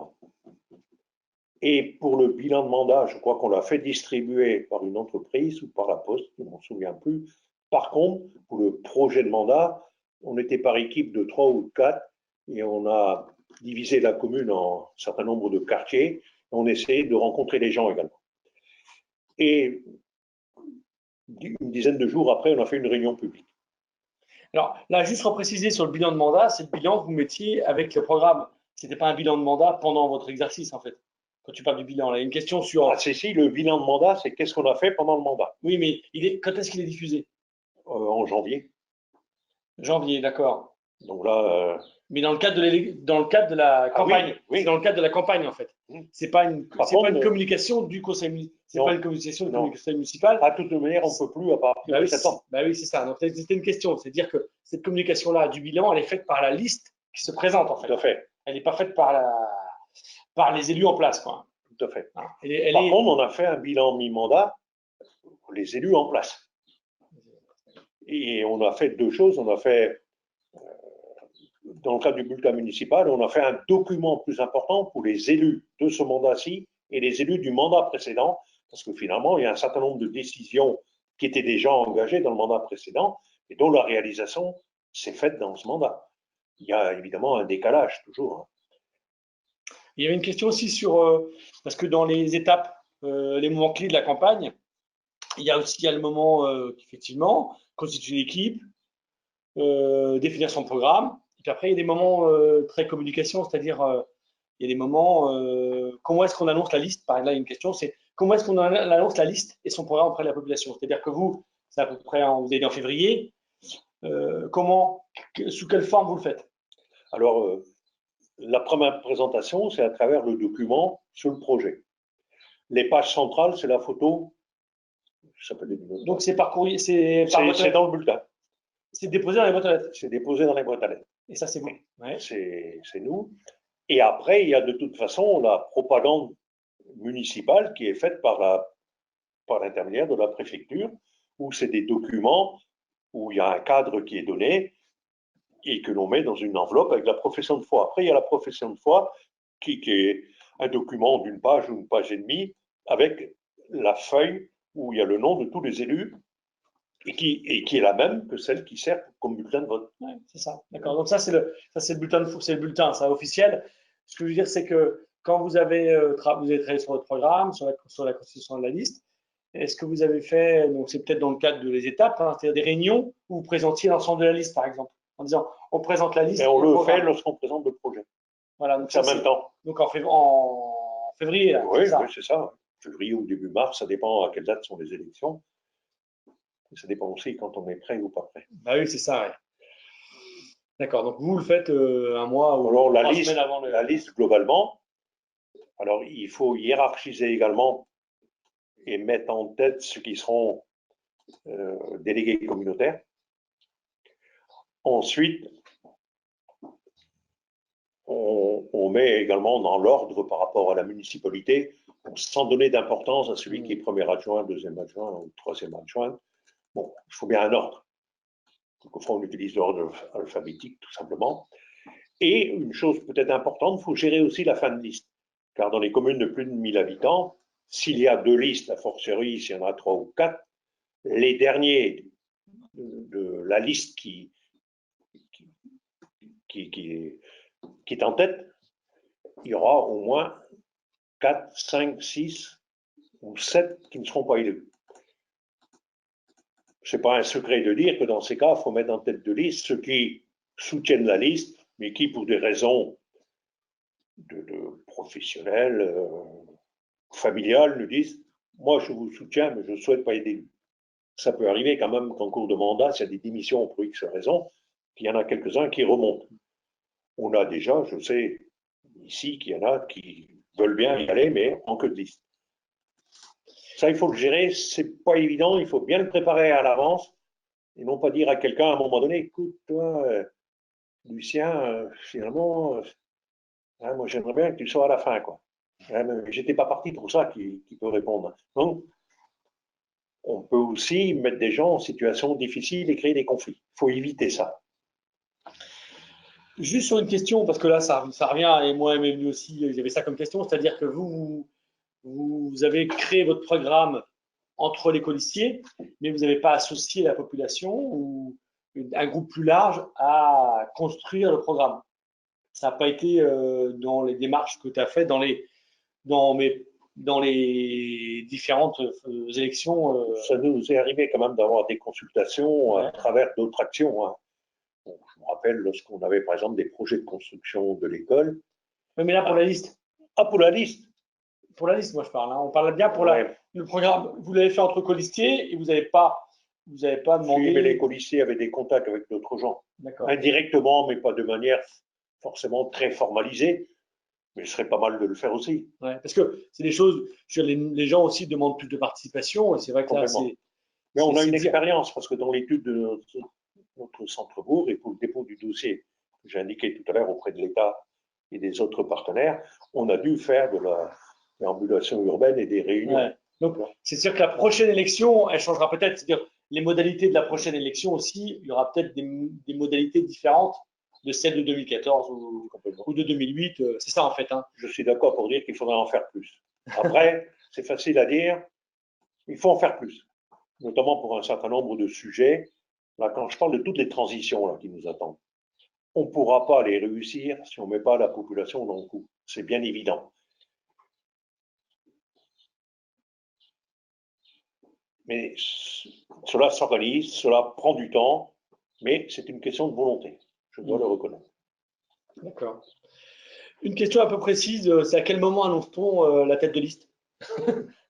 Et pour le bilan de mandat, je crois qu'on l'a fait distribuer par une entreprise ou par la poste, je ne m'en souviens plus. Par contre, pour le projet de mandat, on était par équipe de 3 ou 4 et on a divisé la commune en un certain nombre de quartiers. On essayait de rencontrer les gens également. Et une dizaine de jours après, on a fait une réunion publique. Alors là, juste repréciser sur le bilan de mandat, c'est le bilan que vous mettiez avec le programme. Ce n'était pas un bilan de mandat pendant votre exercice, en fait. Quand tu parles du bilan, là, il y a une question sur. Ah, si, le bilan de mandat, c'est qu'est-ce qu'on a fait pendant le mandat. Oui, mais quand est-ce qu'il est diffusé? En janvier. Janvier, d'accord. Donc là. Mais dans le cadre de la campagne. Oui. C'est dans le cadre de la campagne, en fait. C'est pas une communication du conseil municipal. C'est pas une communication du conseil municipal. À toute manière, on ne peut plus à partir de septembre. Bah oui, c'est ça. Donc c'était une question. C'est-à-dire que cette communication-là du bilan, elle est faite par la liste qui se présente, en fait. Tout à fait. Elle n'est pas faite par les élus en place, quoi. Tout à fait. Par contre, on a fait un bilan mi-mandat pour les élus en place. Et on a fait deux choses. On a fait, dans le cadre du bulletin municipal, on a fait un document plus important pour les élus de ce mandat-ci et les élus du mandat précédent, parce que finalement, il y a un certain nombre de décisions qui étaient déjà engagées dans le mandat précédent et dont la réalisation s'est faite dans ce mandat. Il y a évidemment un décalage, toujours. Il y avait une question aussi sur, parce que dans les étapes, les moments clés de la campagne, il y a le moment, effectivement, constituer une équipe, définir son programme. Et puis après, il y a des moments très communication, c'est-à-dire, il y a des moments, comment est-ce qu'on annonce la liste? Par exemple, là, il y a une question, c'est comment est-ce qu'on annonce la liste et son programme auprès de la population? C'est-à-dire que vous, c'est à peu près, vous avez dit en février, sous quelle forme vous le faites? Alors, la première présentation, c'est à travers le document sur le projet. Les pages centrales, c'est la photo. Ça peut être donc c'est par courrier, c'est dans le bulletin. C'est déposé dans les boîtes à lettres. C'est déposé dans les boîtes à lettres. Et ça, c'est vous. Ouais. C'est nous. Et après, il y a de toute façon la propagande municipale qui est faite par l'intermédiaire de la préfecture, où c'est des documents, où il y a un cadre qui est donné et que l'on met dans une enveloppe avec la profession de foi. Après, il y a la profession de foi qui est un document d'une page ou une page et demie avec la feuille où il y a le nom de tous les élus et qui est la même que celle qui sert comme bulletin de vote. Ouais, c'est ça. D'accord. Donc ça c'est le bulletin c'est le bulletin, ça officiel. Ce que je veux dire, c'est que quand vous avez travaillé sur votre programme, sur la constitution de la liste, est-ce que vous avez fait, donc c'est peut-être dans le cadre de les étapes, hein, c'est-à-dire des réunions où vous présentiez l'ensemble de la liste, par exemple, en disant on présente la liste. Et on le fait lorsqu'on présente le projet. Voilà, donc c'est en même temps. Donc en février, là, oui, ça. Oui, c'est ça. Février ou début mars, ça dépend à quelle date sont les élections. Ça dépend aussi quand on est prêt ou pas prêt. Bah oui, c'est ça, ouais. D'accord, donc vous le faites un mois ou alors, 3 semaines avant la liste globalement, alors il faut hiérarchiser également et mettre en tête ceux qui seront délégués communautaires. Ensuite, on met également dans l'ordre par rapport à la municipalité, sans donner d'importance à celui qui est premier adjoint, deuxième adjoint ou troisième adjoint. Bon, il faut bien un ordre. Donc, au fond, on utilise l'ordre alphabétique, tout simplement. Et une chose peut-être importante, il faut gérer aussi la fin de liste. Car dans les communes de plus de 1000 habitants, s'il y a 2 listes, a fortiori, s'il y en a 3 ou 4, les derniers de la liste qui est en tête, il y aura au moins 4, 5, 6 ou 7 qui ne seront pas élus. Ce n'est pas un secret de dire que dans ces cas, il faut mettre en tête de liste ceux qui soutiennent la liste, mais qui, pour des raisons de professionnelles, familiales, nous disent « Moi, je vous soutiens, mais je ne souhaite pas être élu ». Ça peut arriver quand même qu'en cours de mandat, s'il y a des démissions pour X raisons, qu'il y en a quelques-uns qui remontent. On a déjà, je sais, ici, qu'il y en a qui veulent bien y aller, mais en queue de liste. Ça, il faut le gérer, c'est pas évident, il faut bien le préparer à l'avance, et non pas dire à quelqu'un à un moment donné, écoute, toi, Lucien, finalement, moi j'aimerais bien que tu sois à la fin, quoi. J'étais pas parti pour ça qui peut répondre. Donc, on peut aussi mettre des gens en situation difficile et créer des conflits. Il faut éviter ça. Juste sur une question, parce que là, ça revient, et moi, même lui aussi, j'avais ça comme question, c'est-à-dire que vous avez créé votre programme entre les colistiers, mais vous n'avez pas associé la population ou un groupe plus large à construire le programme. Ça n'a pas été dans les démarches que tu as faites dans les différentes élections. Ça nous est arrivé quand même d'avoir des consultations à travers d'autres actions. Hein. Bon, je me rappelle lorsqu'on avait par exemple des projets de construction de l'école. Oui, mais là, pour la liste. Ah, pour la liste. Pour la liste, moi je parle. Hein. On parle bien pour le programme. Vous l'avez fait entre colistiers et vous n'avez pas demandé. Oui, mais les colistiers avaient des contacts avec d'autres gens. Indirectement, mais pas de manière forcément très formalisée. Mais ce serait pas mal de le faire aussi. Ouais, parce que c'est des choses, les gens aussi demandent plus de participation et c'est vrai que là, c'est. Mais on a une expérience parce que dans l'étude de notre centre-bourg et pour le dépôt du dossier que j'ai indiqué tout à l'heure auprès de l'État et des autres partenaires, on a dû faire de la déambulation urbaine et des réunions. Ouais. Donc, c'est sûr que la prochaine élection, elle changera peut-être. C'est-à-dire, les modalités de la prochaine élection aussi, il y aura peut-être des modalités différentes de celles de 2014 ou de 2008. C'est ça en fait. Hein. Je suis d'accord pour dire qu'il faudra en faire plus. Après, c'est facile à dire, il faut en faire plus, notamment pour un certain nombre de sujets. Là, quand je parle de toutes les transitions là, qui nous attendent, on ne pourra pas les réussir si on ne met pas la population dans le coup. C'est bien évident. Mais cela s'organise, cela prend du temps, mais c'est une question de volonté. Je dois le reconnaître. D'accord. Une question un peu précise, c'est à quel moment annonce-t-on la tête de liste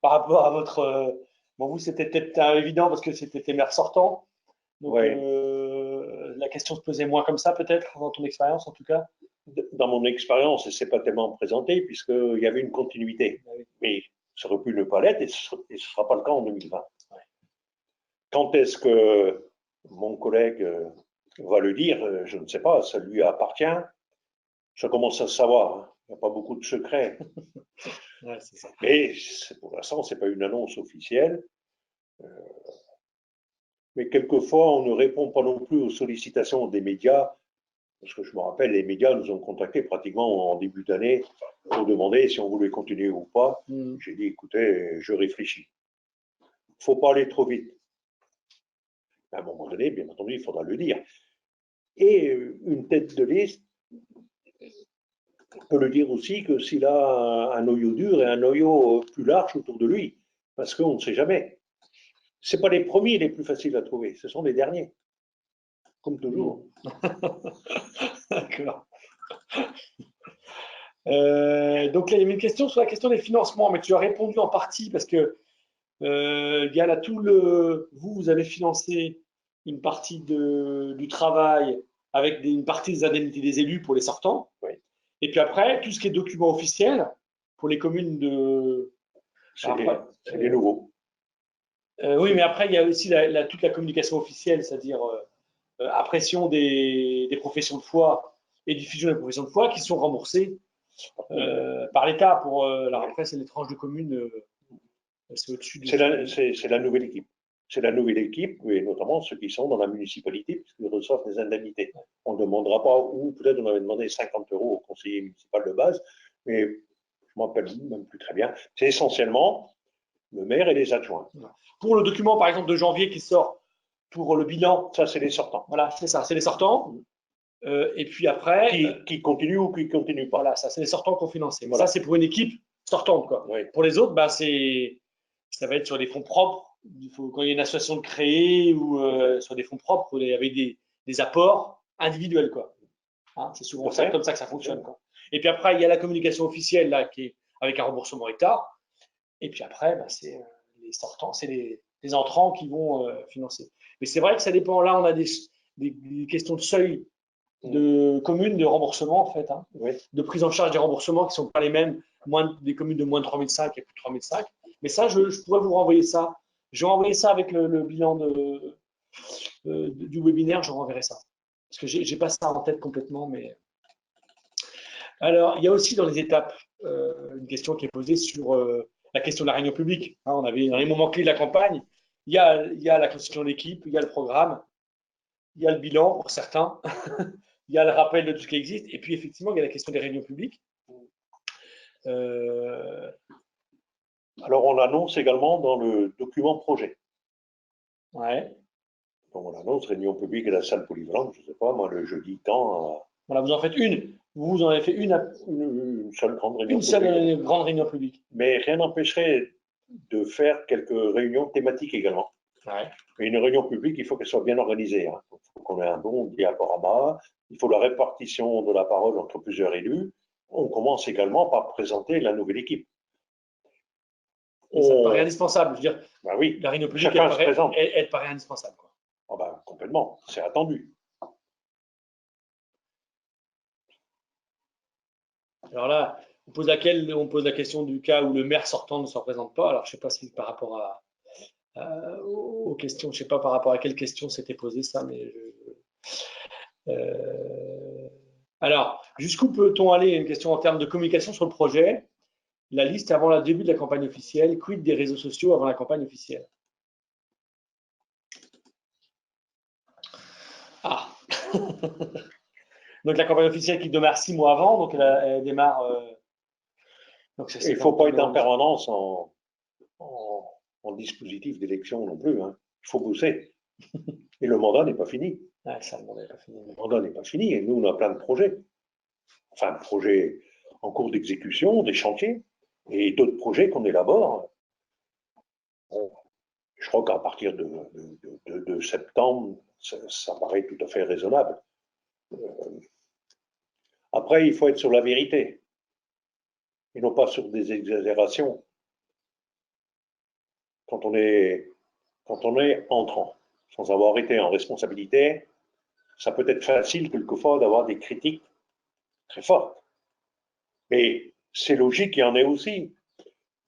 par rapport à votre. Bon, vous, c'était peut-être évident parce que c'était tes maires sortants. Donc, la question se posait moins comme ça, peut-être, dans ton expérience en tout cas. Dans mon expérience, ce n'est pas tellement présenté puisqu'il y avait une continuité. Oui. Mais ça aurait pu ne pas l'être et ce ne sera pas le cas en 2020. Ouais. Quand est-ce que mon collègue va le dire? Je ne sais pas, ça lui appartient. Je commence à savoir, hein. Il n'y a pas beaucoup de secrets. Ouais, c'est ça. Mais pour l'instant, ce n'est pas une annonce officielle. Mais quelquefois, on ne répond pas non plus aux sollicitations des médias. Parce que je me rappelle, les médias nous ont contactés pratiquement en début d'année pour demander si on voulait continuer ou pas. J'ai dit, écoutez, je réfléchis. Il ne faut pas aller trop vite. À un moment donné, bien entendu, il faudra le dire. Et une tête de liste peut le dire aussi que s'il a un noyau dur et un noyau plus large autour de lui. parce qu'on ne sait jamais. Ce n'est pas les premiers les plus faciles à trouver, ce sont les derniers, comme toujours. D'accord. Donc là, il y avait une question sur la question des financements, mais tu as répondu en partie parce que il y a là vous avez financé une partie du travail avec une partie des indemnités des élus pour les sortants. Oui. Et puis après, tout ce qui est documents officiels pour les communes de. C'est les nouveaux. Oui, mais après, il y a aussi toute la communication officielle, c'est-à-dire impression des professions de foi et diffusion des professions de foi qui sont remboursées par l'État. Après, c'est les tranches de communes, c'est au-dessus. C'est la nouvelle équipe. C'est la nouvelle équipe, et notamment ceux qui sont dans la municipalité, puisqu'ils reçoivent des indemnités. On ne demandera pas, ou peut-être on avait demandé 50 € au conseiller municipal de base, mais je ne m'en rappelle même plus très bien. C'est essentiellement le maire et les adjoints. Pour le document, par exemple, de janvier qui sort pour le bilan. Ça, c'est les sortants. Voilà, c'est ça, c'est les sortants. Et puis après. Qui continue ou qui ne continue pas. Voilà, ça, c'est les sortants qu'on finance. Voilà. Ça, c'est pour une équipe sortante, quoi. Oui. Pour les autres, ça va être sur des fonds propres. Quand il y a une association de créer ou sur des fonds propres, avec des apports individuels, quoi. Hein, c'est souvent comme ça que ça fonctionne, quoi. Et puis après, il y a la communication officielle, là, qui est avec un remboursement État. Et puis après, c'est les sortants, c'est les entrants qui vont financer. Mais c'est vrai que ça dépend. Là, on a des questions de seuil de communes de remboursement, en fait, hein, oui. De prise en charge des remboursements qui ne sont pas les mêmes, des communes de moins de 3005 et plus de 3005. Mais ça, je pourrais vous renvoyer ça. Je vais envoyer ça avec le bilan du webinaire, je renverrai ça. Parce que je n'ai pas ça en tête complètement. Mais... Alors, il y a aussi dans les étapes une question qui est posée sur la question de la réunion publique. Hein, on avait dans les moments clés de la campagne, il y a la constitution d'équipe, il y a le programme, il y a le bilan pour certains. Il y a le rappel de tout ce qui existe, et puis effectivement, il y a la question des réunions publiques. Alors, on l'annonce également dans le document projet. Ouais. Donc, on annonce réunion publique à la salle polyvalente, je ne sais pas, moi, le jeudi temps. Voilà, vous en faites une. Vous en avez fait une seule grande réunion publique. Une seule grande réunion publique. Mais rien n'empêcherait de faire quelques réunions thématiques également. Ouais. Mais une réunion publique, il faut qu'elle soit bien organisée. Hein. Il faut qu'on ait un bon diaporama. Il faut la répartition de la parole entre plusieurs élus. On commence également par présenter la nouvelle équipe. Ça paraît indispensable. Je veux dire, ben oui, la réunion publique, elle paraît indispensable. Quoi. Oh ben, complètement, c'est attendu. Alors là, on pose la question du cas où le maire sortant ne se représente pas. Alors, je ne sais pas si par rapport aux questions, je ne sais pas par rapport à quelle question s'était posé ça, mais alors, jusqu'où peut-on aller? Une question en termes de communication sur le projet. La liste avant le début de la campagne officielle. Quid des réseaux sociaux avant la campagne officielle? Ah. Donc la campagne officielle qui démarre 6 mois avant, donc elle démarre. Donc il ne faut pas être en permanence en dispositif d'élection non plus. Hein. Il faut bosser. Et le mandat n'est pas fini. Ah, ça, le mandat n'est pas fini. Le mandat n'est pas fini. Et nous, on a plein de projets. Enfin, projets en cours d'exécution, des chantiers, et d'autres projets qu'on élabore. Bon, je crois qu'à partir de septembre, ça paraît tout à fait raisonnable. Après, il faut être sur la vérité, et non pas sur des exagérations. Quand on est entrant, sans avoir été en responsabilité, ça peut être facile quelquefois d'avoir des critiques très fortes. Mais c'est logique, il y en a aussi.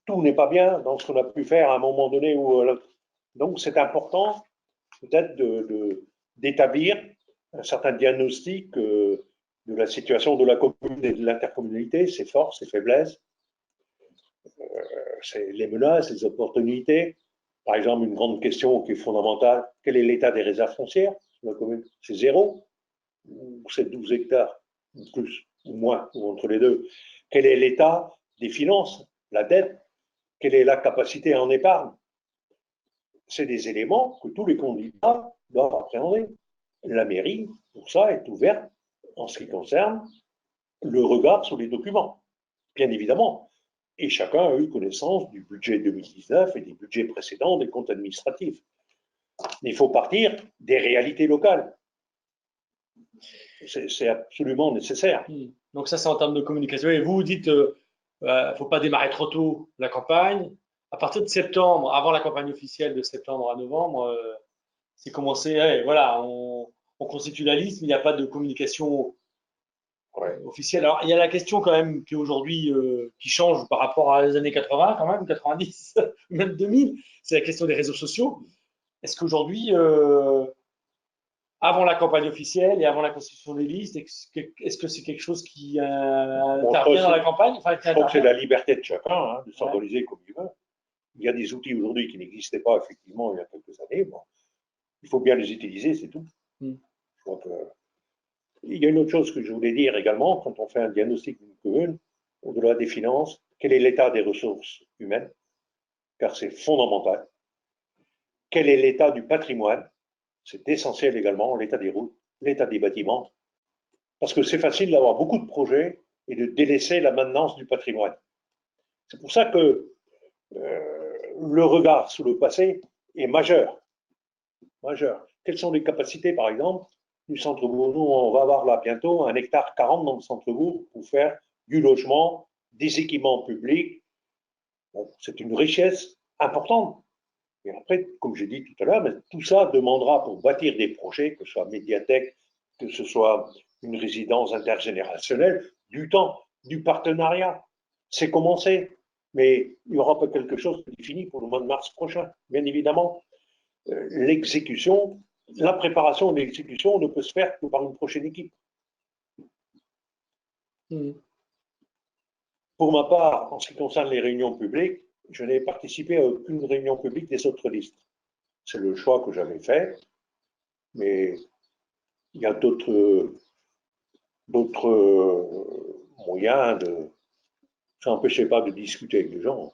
Tout n'est pas bien dans ce qu'on a pu faire à un moment donné ou l'autre. Donc c'est important peut-être d'établir un certain diagnostic de la situation de la commune et de l'intercommunalité, ses forces, ses faiblesses, les menaces, les opportunités. Par exemple, une grande question qui est fondamentale, quel est l'état des réserves foncières sur la commune? C'est 0 ou c'est 12 hectares, ou plus, ou moins, ou entre les deux? Quel est l'état des finances, la dette? Quelle est la capacité en épargne? C'est des éléments que tous les candidats doivent appréhender. La mairie, pour ça, est ouverte en ce qui concerne le regard sur les documents, bien évidemment. et chacun a eu connaissance du budget 2019 et des budgets précédents des comptes administratifs. Il faut partir des réalités locales. C'est absolument nécessaire. Donc ça, c'est en termes de communication. Et vous dites, il ne faut pas démarrer trop tôt la campagne. À partir de septembre, avant la campagne officielle de septembre à novembre, c'est commencé. Voilà, on constitue la liste, mais il n'y a pas de communication officielle. Alors, il y a la question quand même qui aujourd'hui qui change par rapport à les années 80 quand même, 90, même 2000, c'est la question des réseaux sociaux. Est-ce qu'aujourd'hui, avant la campagne officielle et avant la constitution des listes, est-ce que c'est quelque chose qui intervient dans la campagne, je crois que c'est la liberté de chacun hein, de s'organiser comme il veut. Il y a des outils aujourd'hui qui n'existaient pas effectivement il y a quelques années. Bon, il faut bien les utiliser, c'est tout. Je crois que... Il y a une autre chose que je voulais dire également, quand on fait un diagnostic d'une commune, au-delà des finances, quel est l'état des ressources humaines, car c'est fondamental. Quel est l'état du patrimoine, c'est essentiel également, l'état des routes, l'état des bâtiments, parce que c'est facile d'avoir beaucoup de projets et de délaisser la maintenance du patrimoine. C'est pour ça que le regard sur le passé est majeur. Quelles sont les capacités, par exemple, du centre-bourg? Nous, on va avoir là bientôt 1,40 hectare dans le centre-bourg pour faire du logement, des équipements publics. Bon, c'est une richesse importante. Et après, comme j'ai dit tout à l'heure, tout ça demandera pour bâtir des projets, que ce soit médiathèque, que ce soit une résidence intergénérationnelle, du temps, du partenariat. C'est commencé, mais il n'y aura pas quelque chose de défini pour le mois de mars prochain. Bien évidemment, l'exécution, la préparation de l'exécution ne peut se faire que par une prochaine équipe. Pour ma part, en ce qui concerne les réunions publiques, je n'ai participé à aucune réunion publique des autres listes. C'est le choix que j'avais fait, mais il y a d'autres moyens de... Ça n'empêchait pas de discuter avec les gens.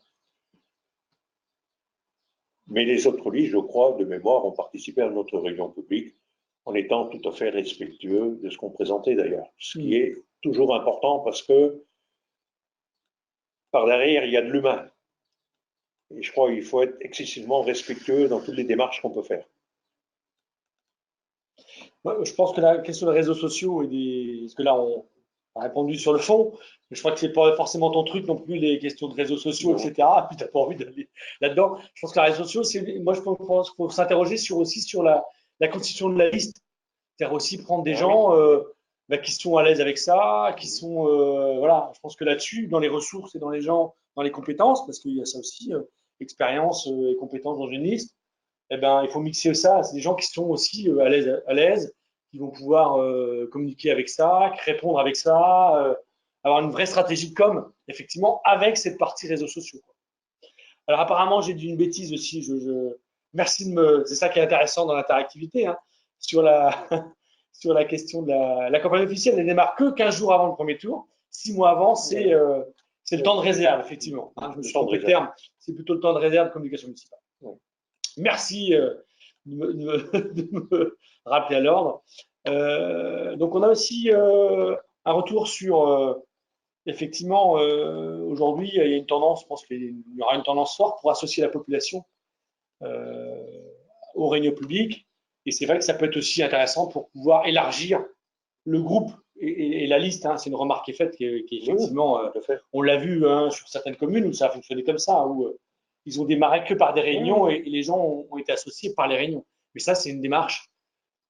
Mais les autres listes, je crois, de mémoire, ont participé à notre réunion publique en étant tout à fait respectueux de ce qu'on présentait d'ailleurs. Ce qui est toujours important parce que par derrière, il y a de l'humain. Et je crois qu'il faut être excessivement respectueux dans toutes les démarches qu'on peut faire. Je pense que la question des réseaux sociaux parce que là, on a répondu sur le fond, mais je crois que c'est pas forcément ton truc non plus, les questions de réseaux sociaux, etc. Et puis, tu n'as pas envie d'aller là-dedans. Je pense que les réseaux sociaux, moi, je pense qu'il faut s'interroger aussi sur la constitution de la liste. C'est-à-dire aussi prendre des gens qui sont à l'aise avec ça, qui sont. Voilà, je pense que là-dessus, dans les ressources et dans les gens, dans les compétences, parce qu'il y a ça aussi, expérience et compétences dans une liste, eh ben, il faut mixer ça. C'est des gens qui sont aussi à l'aise, qui vont pouvoir communiquer avec ça, répondre avec ça, avoir une vraie stratégie de com, effectivement, avec cette partie réseaux sociaux. Alors, apparemment, j'ai dit une bêtise aussi. Merci de me. C'est ça qui est intéressant dans l'interactivité, hein, sur la question de la campagne officielle. Elle ne démarre que 15 jours avant le premier tour. 6 mois avant, c'est le temps de réserve, effectivement. Hein, je me suis trompé de terme. C'est plutôt le temps de réserve de communication municipale. Merci de me rappeler à l'ordre. Donc, on a aussi un retour sur, effectivement, aujourd'hui, il y a une tendance, je pense qu'il y aura une tendance forte pour associer la population aux réunions publiques. Et c'est vrai que ça peut être aussi intéressant pour pouvoir élargir le groupe et la liste. Hein, c'est une remarque qui est faite, qui effectivement, on l'a vu hein, sur certaines communes où ça a fonctionné comme ça, où ils ont démarré que par des réunions et les gens ont été associés par les réunions. Mais ça, c'est une démarche.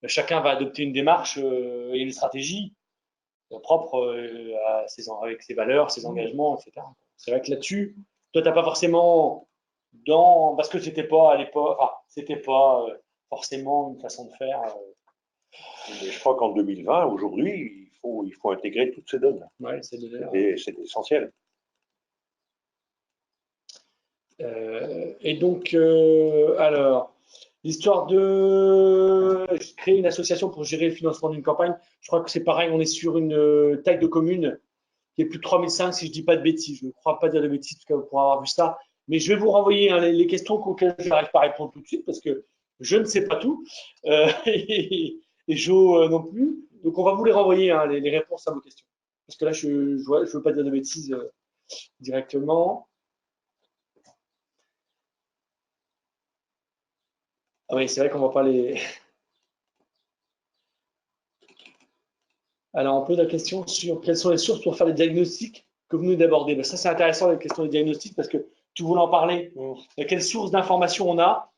Chacun va adopter une démarche et une stratégie propre avec ses valeurs, ses engagements, etc. C'est vrai que là-dessus, toi, tu n'as pas forcément parce que c'était pas à l'époque, enfin, c'était pas forcément une façon de faire. Mais je crois qu'en 2020, aujourd'hui, il faut intégrer toutes ces données. Ouais, c'est essentiel. Et donc, alors, l'histoire de créer une association pour gérer le financement d'une campagne, je crois que c'est pareil, on est sur une taille de commune qui est plus de 3005, si je ne dis pas de bêtises. Je ne crois pas dire de bêtises, en tout cas, pour avoir vu ça. Mais je vais vous renvoyer hein, les questions auxquelles je n'arrive pas à répondre tout de suite parce que je ne sais pas tout. Et Jo non plus. Donc, on va vous les renvoyer, hein, les réponses à vos questions. Parce que là, je ne veux pas dire de bêtises. directement. Ah oui, c'est vrai qu'on ne va pas les… Alors, on pose la question sur quelles sont les sources pour faire les diagnostics que vous venez d'aborder. Ben, ça, c'est intéressant, la question des diagnostics, parce que tu voulais en parler. Quelles sources d'informations on a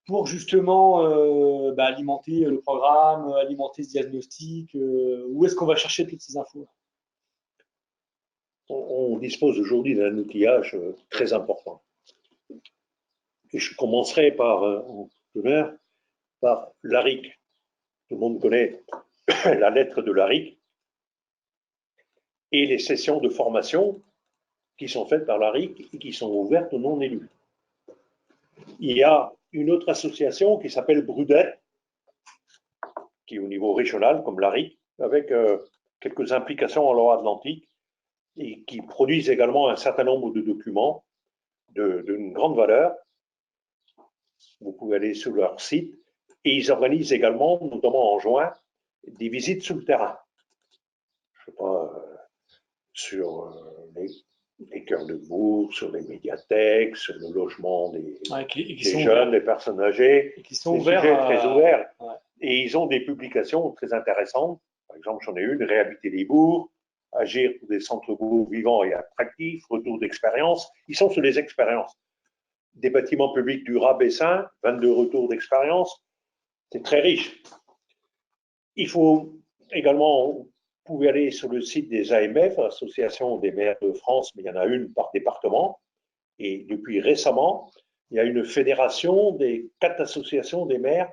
pour justement alimenter le programme, alimenter ce diagnostic. Où est-ce qu'on va chercher toutes ces infos? On dispose aujourd'hui d'un outillage très important. Et je commencerai par l'ARIC. Tout le monde connaît la lettre de l'ARIC et les sessions de formation qui sont faites par l'ARIC et qui sont ouvertes aux non-élus. Il y a une autre association qui s'appelle Brudet, qui est au niveau régional, comme l'ARIC, avec quelques implications en Loire-Atlantique et qui produisent également un certain nombre de documents d'une grande valeur. Vous pouvez aller sur leur site et ils organisent également, notamment en juin, des visites sur le terrain. Je ne sais pas, sur les cœurs de bourg, sur les médiathèques, sur le logement des jeunes, des personnes âgées, qui sont des sujets très ouverts. Ouais. Et ils ont des publications très intéressantes. Par exemple, j'en ai une, Réhabiter les bourgs, agir pour des centres-bourgs vivants et attractifs, retour d'expérience. Ils sont sur les expériences. Des bâtiments publics durables et sains, 22 retours d'expérience. C'est très riche. Il faut également, vous pouvez aller sur le site des AMF, Association des maires de France, mais il y en a une par département. Et depuis récemment, il y a une fédération des 4 associations des maires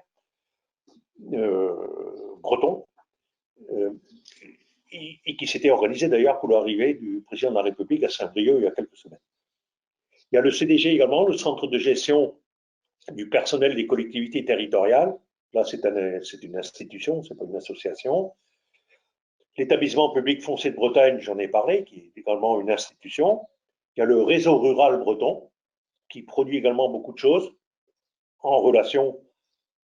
bretons et qui s'était organisée d'ailleurs pour l'arrivée du président de la République à Saint-Brieuc il y a quelques semaines. Il y a le CDG également, le Centre de gestion du personnel des collectivités territoriales. Là, c'est une institution, ce n'est pas une association. L'établissement public foncier de Bretagne, j'en ai parlé, qui est également une institution. Il y a le réseau rural breton, qui produit également beaucoup de choses, en relation,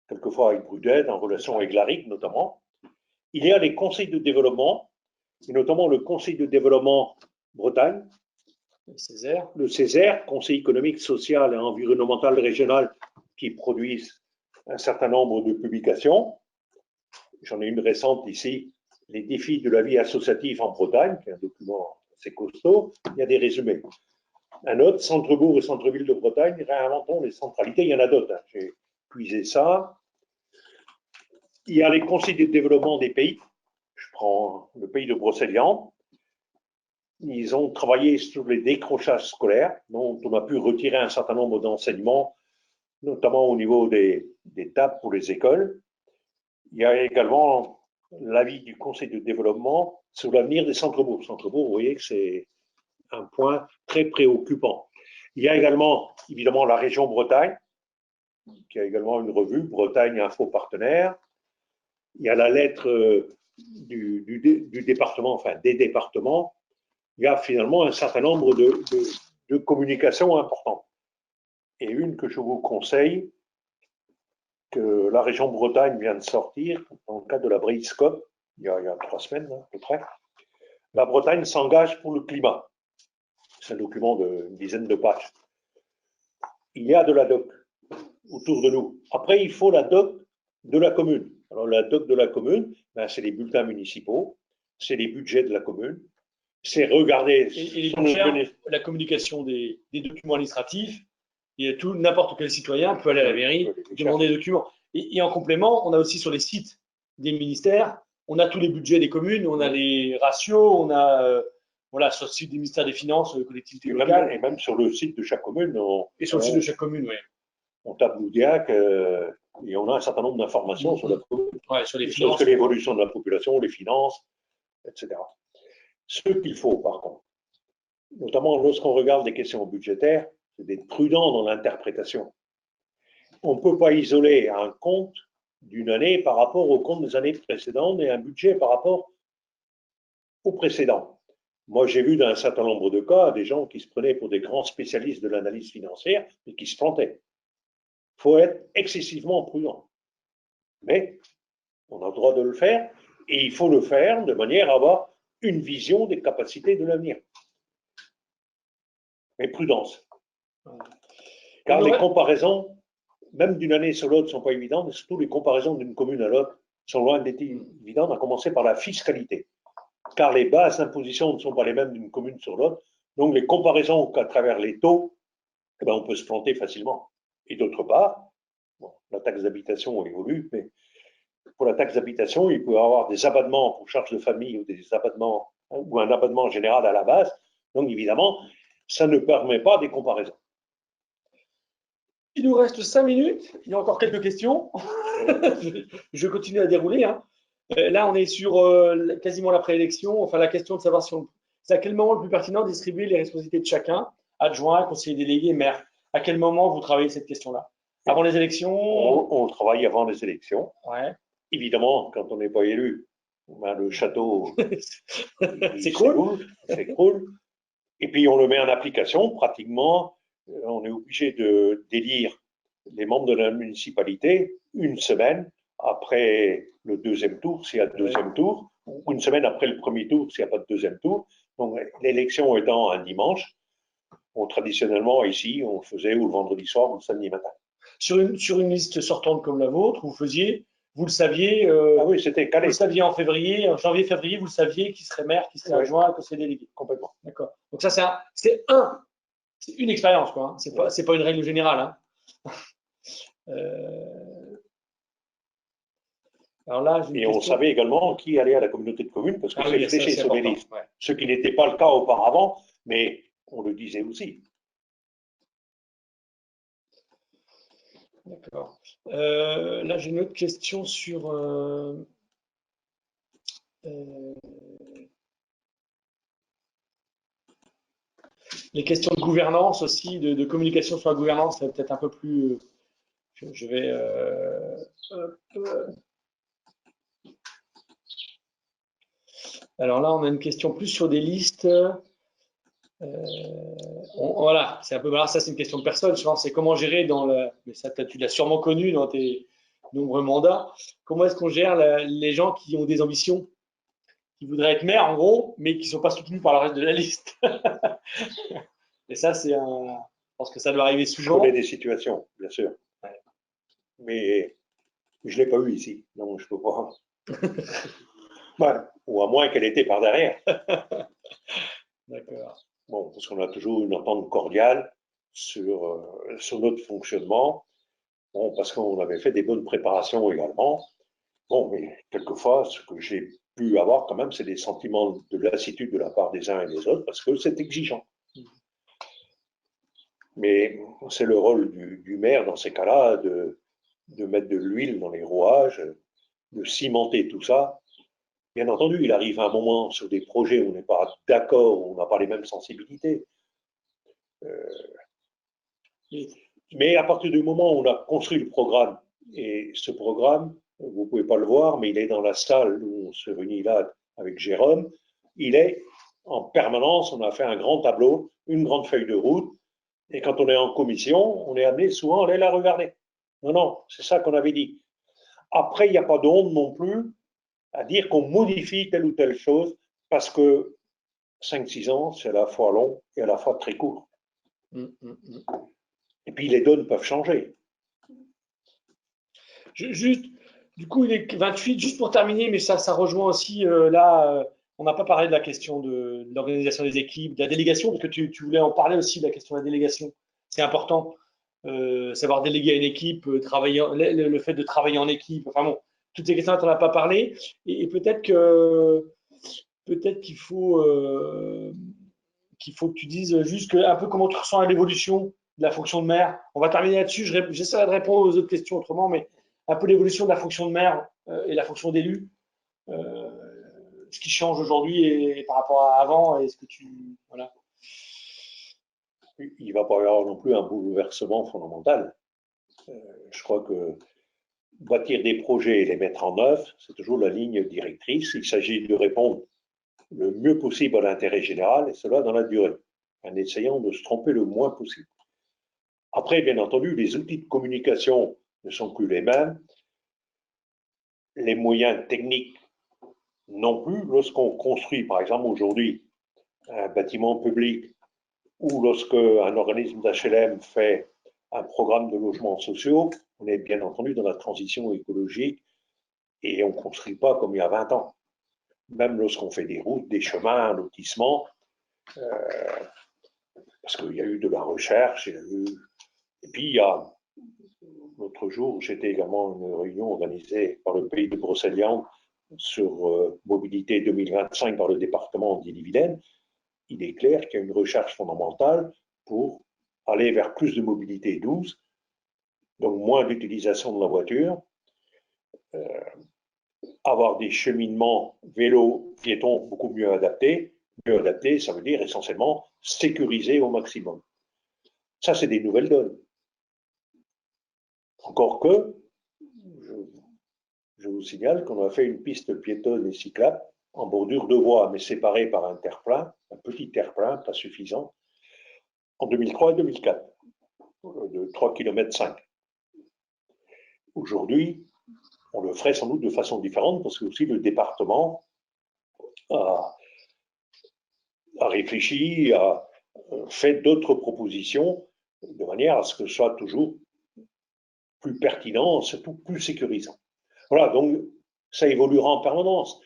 quelquefois avec Brudet, en relation avec l'ARIC notamment. Il y a les conseils de développement, et notamment le Conseil de développement Bretagne, le Césaire, Conseil économique, social et environnemental régional, qui produisent un certain nombre de publications. J'en ai une récente ici, Les défis de la vie associative en Bretagne, qui est un document assez costaud. Il y a des résumés. Un autre, Centre-bourg et Centre-ville de Bretagne, réinventons les centralités. Il y en a d'autres. Hein. J'ai puisé ça. Il y a les conseils de développement des pays. Je prends le pays de Brocéliande. Ils ont travaillé sur les décrochages scolaires, dont on a pu retirer un certain nombre d'enseignements, notamment au niveau des tables pour les écoles. Il y a également l'avis du Conseil de développement sur l'avenir des centres-bourgs. Centres-bourgs, vous voyez que c'est un point très préoccupant. Il y a également, évidemment, la région Bretagne, qui a également une revue, Bretagne Info Partenaire. Il y a la lettre du département, enfin des départements. Il y a finalement un certain nombre de communications importantes. Et une que je vous conseille, que la région Bretagne vient de sortir, dans le cadre de la Briscope, il y a 3 semaines à peu près. La Bretagne s'engage pour le climat. C'est un document d'une dizaine de pages. Il y a de la doc autour de nous. Après, il faut la doc de la commune. Alors, la doc de la commune, ben, c'est les bulletins municipaux, c'est les budgets de la commune, c'est regarder… la communication des documents administratifs, et n'importe quel citoyen peut aller à la mairie, demander des documents. Et en complément, on a aussi sur les sites des ministères, on a tous les budgets des communes, on a les ratios, on a… voilà, sur le site du ministère des Finances, collectivités locales. Et même sur le site de chaque commune. Et sur le site de chaque commune, oui. On tape Loudiac et on a un certain nombre d'informations sur la commune. Ouais, sur les finances. Sur l'évolution de la population, les finances, etc. Ce qu'il faut, par contre, notamment lorsqu'on regarde des questions budgétaires, c'est d'être prudent dans l'interprétation. On ne peut pas isoler un compte d'une année par rapport au compte des années précédentes et un budget par rapport au précédent. Moi, j'ai vu dans un certain nombre de cas des gens qui se prenaient pour des grands spécialistes de l'analyse financière et qui se plantaient. Il faut être excessivement prudent. Mais on a le droit de le faire Et il faut le faire de manière à avoir une vision des capacités de l'avenir. Mais prudence. Car les comparaisons, même d'une année sur l'autre, ne sont pas évidentes, et surtout les comparaisons d'une commune à l'autre sont loin d'être évidentes, à commencer par la fiscalité. Car les bases d'imposition ne sont pas les mêmes d'une commune sur l'autre. Donc les comparaisons qu'à travers les taux, eh ben, on peut se planter facilement. Et d'autre part, bon, la taxe d'habitation évolue, mais pour la taxe d'habitation, il peut y avoir des abattements pour charges de famille ou des abattements ou un abattement général à la base. Donc évidemment, ça ne permet pas des comparaisons. Il nous reste 5 minutes. Il y a encore quelques questions. Je continue à dérouler. Hein. Là, on est sur quasiment la préélection. Enfin, la question de savoir c'est à quel moment le plus pertinent de distribuer les responsabilités de chacun, adjoint, conseiller délégué, maire. À quel moment vous travaillez cette question-là? Avant les élections? On travaille avant les élections. Ouais. Évidemment, quand on n'est pas élu, ben, le château s'écroule. Et puis on le met en application. Pratiquement, on est obligé d'élire les membres de la municipalité une semaine après le deuxième tour, s'il y a le deuxième tour, ou une semaine après le premier tour, s'il n'y a pas de deuxième tour. Donc l'élection étant un dimanche, traditionnellement ici, on le faisait ou le vendredi soir ou le samedi matin. Sur une liste sortante comme la vôtre, vous le saviez, ah oui, c'était calé. Vous le saviez en février, en janvier-février, vous le saviez qui serait maire, qui serait adjoint, conseiller délégué. Complètement. D'accord. Donc ça, c'est une expérience, quoi. Hein. C'est pas une règle générale. Hein. Alors là, et on savait également qui allait à la communauté de communes parce que c'est fléché sur les listes. Ouais. Ce qui n'était pas le cas auparavant, mais on le disait aussi. D'accord. Là, j'ai une autre question sur les questions de gouvernance aussi, de communication sur la gouvernance, c'est peut-être un peu plus. Je vais. Alors là, on a une question plus sur des listes. Voilà, c'est un peu. Alors ça, c'est une question de personne. Je pense, c'est comment gérer mais ça, tu l'as sûrement connu dans tes nombreux mandats. Comment est-ce qu'on gère les gens qui ont des ambitions, qui voudraient être maire en gros, mais qui ne sont pas soutenus par le reste de la liste? Et ça, je pense que ça doit arriver souvent. Je connais des situations, bien sûr. Ouais. Mais je ne l'ai pas eu ici, donc je ne peux pas. Ouais. Ou à moins qu'elle était par derrière. D'accord. Bon, parce qu'on a toujours une entente cordiale sur notre fonctionnement. Bon, parce qu'on avait fait des bonnes préparations également. Bon, mais quelquefois, ce que j'ai pu avoir quand même, c'est des sentiments de lassitude de la part des uns et des autres, parce que c'est exigeant. Mais c'est le rôle du maire dans ces cas-là de mettre de l'huile dans les rouages, de cimenter tout ça. Bien entendu, il arrive un moment sur des projets où on n'est pas d'accord, où on n'a pas les mêmes sensibilités. Mais à partir du moment où on a construit le programme, et ce programme, vous ne pouvez pas le voir, mais il est dans la salle où on se réunit là avec Jérôme, il est en permanence, on a fait un grand tableau, une grande feuille de route, et quand on est en commission, on est amené souvent à aller la regarder. Non, non, c'est ça qu'on avait dit. Après, il n'y a pas d'onde non plus à dire qu'on modifie telle ou telle chose, parce que 5-6 ans, c'est à la fois long et à la fois très court. Et puis les donnes peuvent changer. Juste, du coup, il est 28, juste pour terminer, mais ça rejoint aussi là, on n'a pas parlé de la question de l'organisation des équipes, de la délégation, parce que tu voulais en parler aussi de la question de la délégation. C'est important, savoir déléguer à une équipe, travailler, le fait de travailler en équipe, enfin bon, toutes ces questions-là, tu n'en as pas parlé, et peut-être qu'il faut que tu dises juste un peu comment tu ressens l'évolution de la fonction de maire. On va terminer là-dessus, j'essaierai de répondre aux autres questions autrement, mais un peu l'évolution de la fonction de maire et la fonction d'élu, ce qui change aujourd'hui et par rapport à avant, et ce que tu... Voilà. Il ne va pas y avoir non plus un bouleversement fondamental. Je crois que bâtir des projets et les mettre en œuvre, c'est toujours la ligne directrice. Il s'agit de répondre le mieux possible à l'intérêt général, et cela dans la durée, en essayant de se tromper le moins possible. Après, bien entendu, les outils de communication ne sont plus les mêmes. Les moyens techniques Non plus lorsqu'on construit, par exemple, aujourd'hui, un bâtiment public ou lorsque un organisme d'HLM fait un programme de logements sociaux, on est bien entendu dans la transition écologique et on ne construit pas comme il y a 20 ans. Même lorsqu'on fait des routes, des chemins, un lotissement, parce qu'il y a eu de la recherche, et puis il y a l'autre jour, j'étais également à une réunion organisée par le pays de Brocéliande sur mobilité 2025 dans le département d'Ille-et-Vilaine. Il est clair qu'il y a une recherche fondamentale pour aller vers plus de mobilité douce, donc moins d'utilisation de la voiture, avoir des cheminements vélos, piétons beaucoup mieux adaptés. Mieux adaptés, ça veut dire essentiellement sécurisé au maximum. Ça, c'est des nouvelles donnes. Encore que, je vous signale qu'on a fait une piste piétonne et cyclable en bordure de voie, mais séparée par un terre-plein, un petit terre-plein, pas suffisant, en 2003 et 2004, de 3,5 km. Aujourd'hui, on le ferait sans doute de façon différente parce que aussi le département a réfléchi, a fait d'autres propositions de manière à ce que ce soit toujours plus pertinent, surtout plus sécurisant. Voilà, donc ça évoluera en permanence.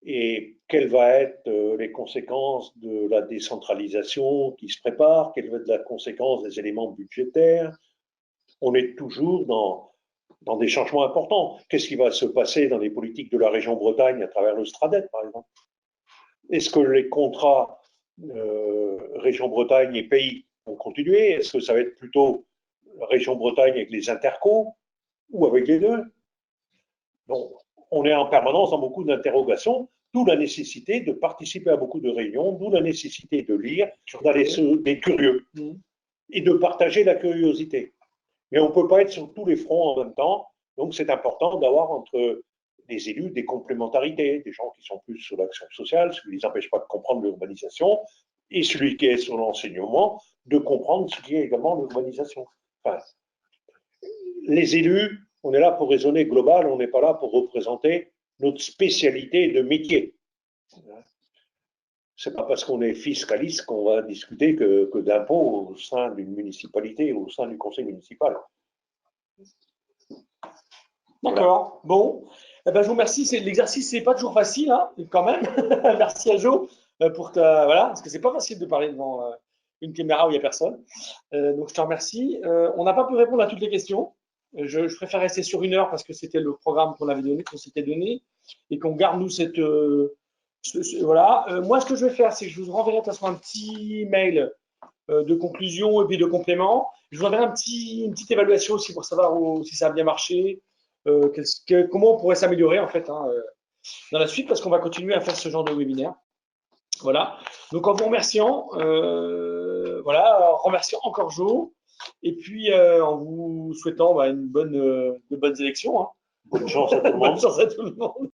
Et quelles vont être les conséquences de la décentralisation qui se prépare? Quelle va être la conséquence des éléments budgétaires? On est toujours dans des changements importants. Qu'est-ce qui va se passer dans les politiques de la région Bretagne à travers le Stradet, par exemple? Est-ce que les contrats région Bretagne et pays vont continuer? Est-ce que ça va être plutôt région Bretagne avec les intercos ou avec les deux? Donc, on est en permanence dans beaucoup d'interrogations, d'où la nécessité de participer à beaucoup de réunions, d'où la nécessité de lire, d'aller sur des curieux et de partager la curiosité. Mais on ne peut pas être sur tous les fronts en même temps, donc c'est important d'avoir entre les élus des complémentarités, des gens qui sont plus sur l'action sociale, ce qui ne les empêche pas de comprendre l'urbanisation, et celui qui est sur l'enseignement, de comprendre ce qui est également l'urbanisation. Enfin, les élus, on est là pour raisonner global, on n'est pas là pour représenter notre spécialité de métier. C'est pas parce qu'on est fiscaliste qu'on va discuter que d'impôts au sein d'une municipalité ou au sein du conseil municipal. D'accord. Voilà. Bon, eh ben, je vous remercie. L'exercice n'est pas toujours facile, hein, quand même. Merci à Jo pour voilà, parce que c'est pas facile de parler devant une caméra où il n'y a personne. Donc je te remercie. On n'a pas pu répondre à toutes les questions. Je préfère rester sur 1 heure parce que c'était le programme qu'on avait donné, qu'on s'était donné, et qu'on garde nous cette voilà. Moi, ce que je vais faire, c'est que je vous renverrai de toute façon un petit mail de conclusion et puis de complément. Je vous enverrai une petite évaluation aussi pour savoir si ça a bien marché, comment on pourrait s'améliorer en fait dans la suite, parce qu'on va continuer à faire ce genre de webinaire. Voilà. Donc en vous remerciant, voilà, en remerciant encore Jo, et puis en vous souhaitant de bonnes élections. Hein. Bonne chance à tout le monde. Bonne chance à tout le monde.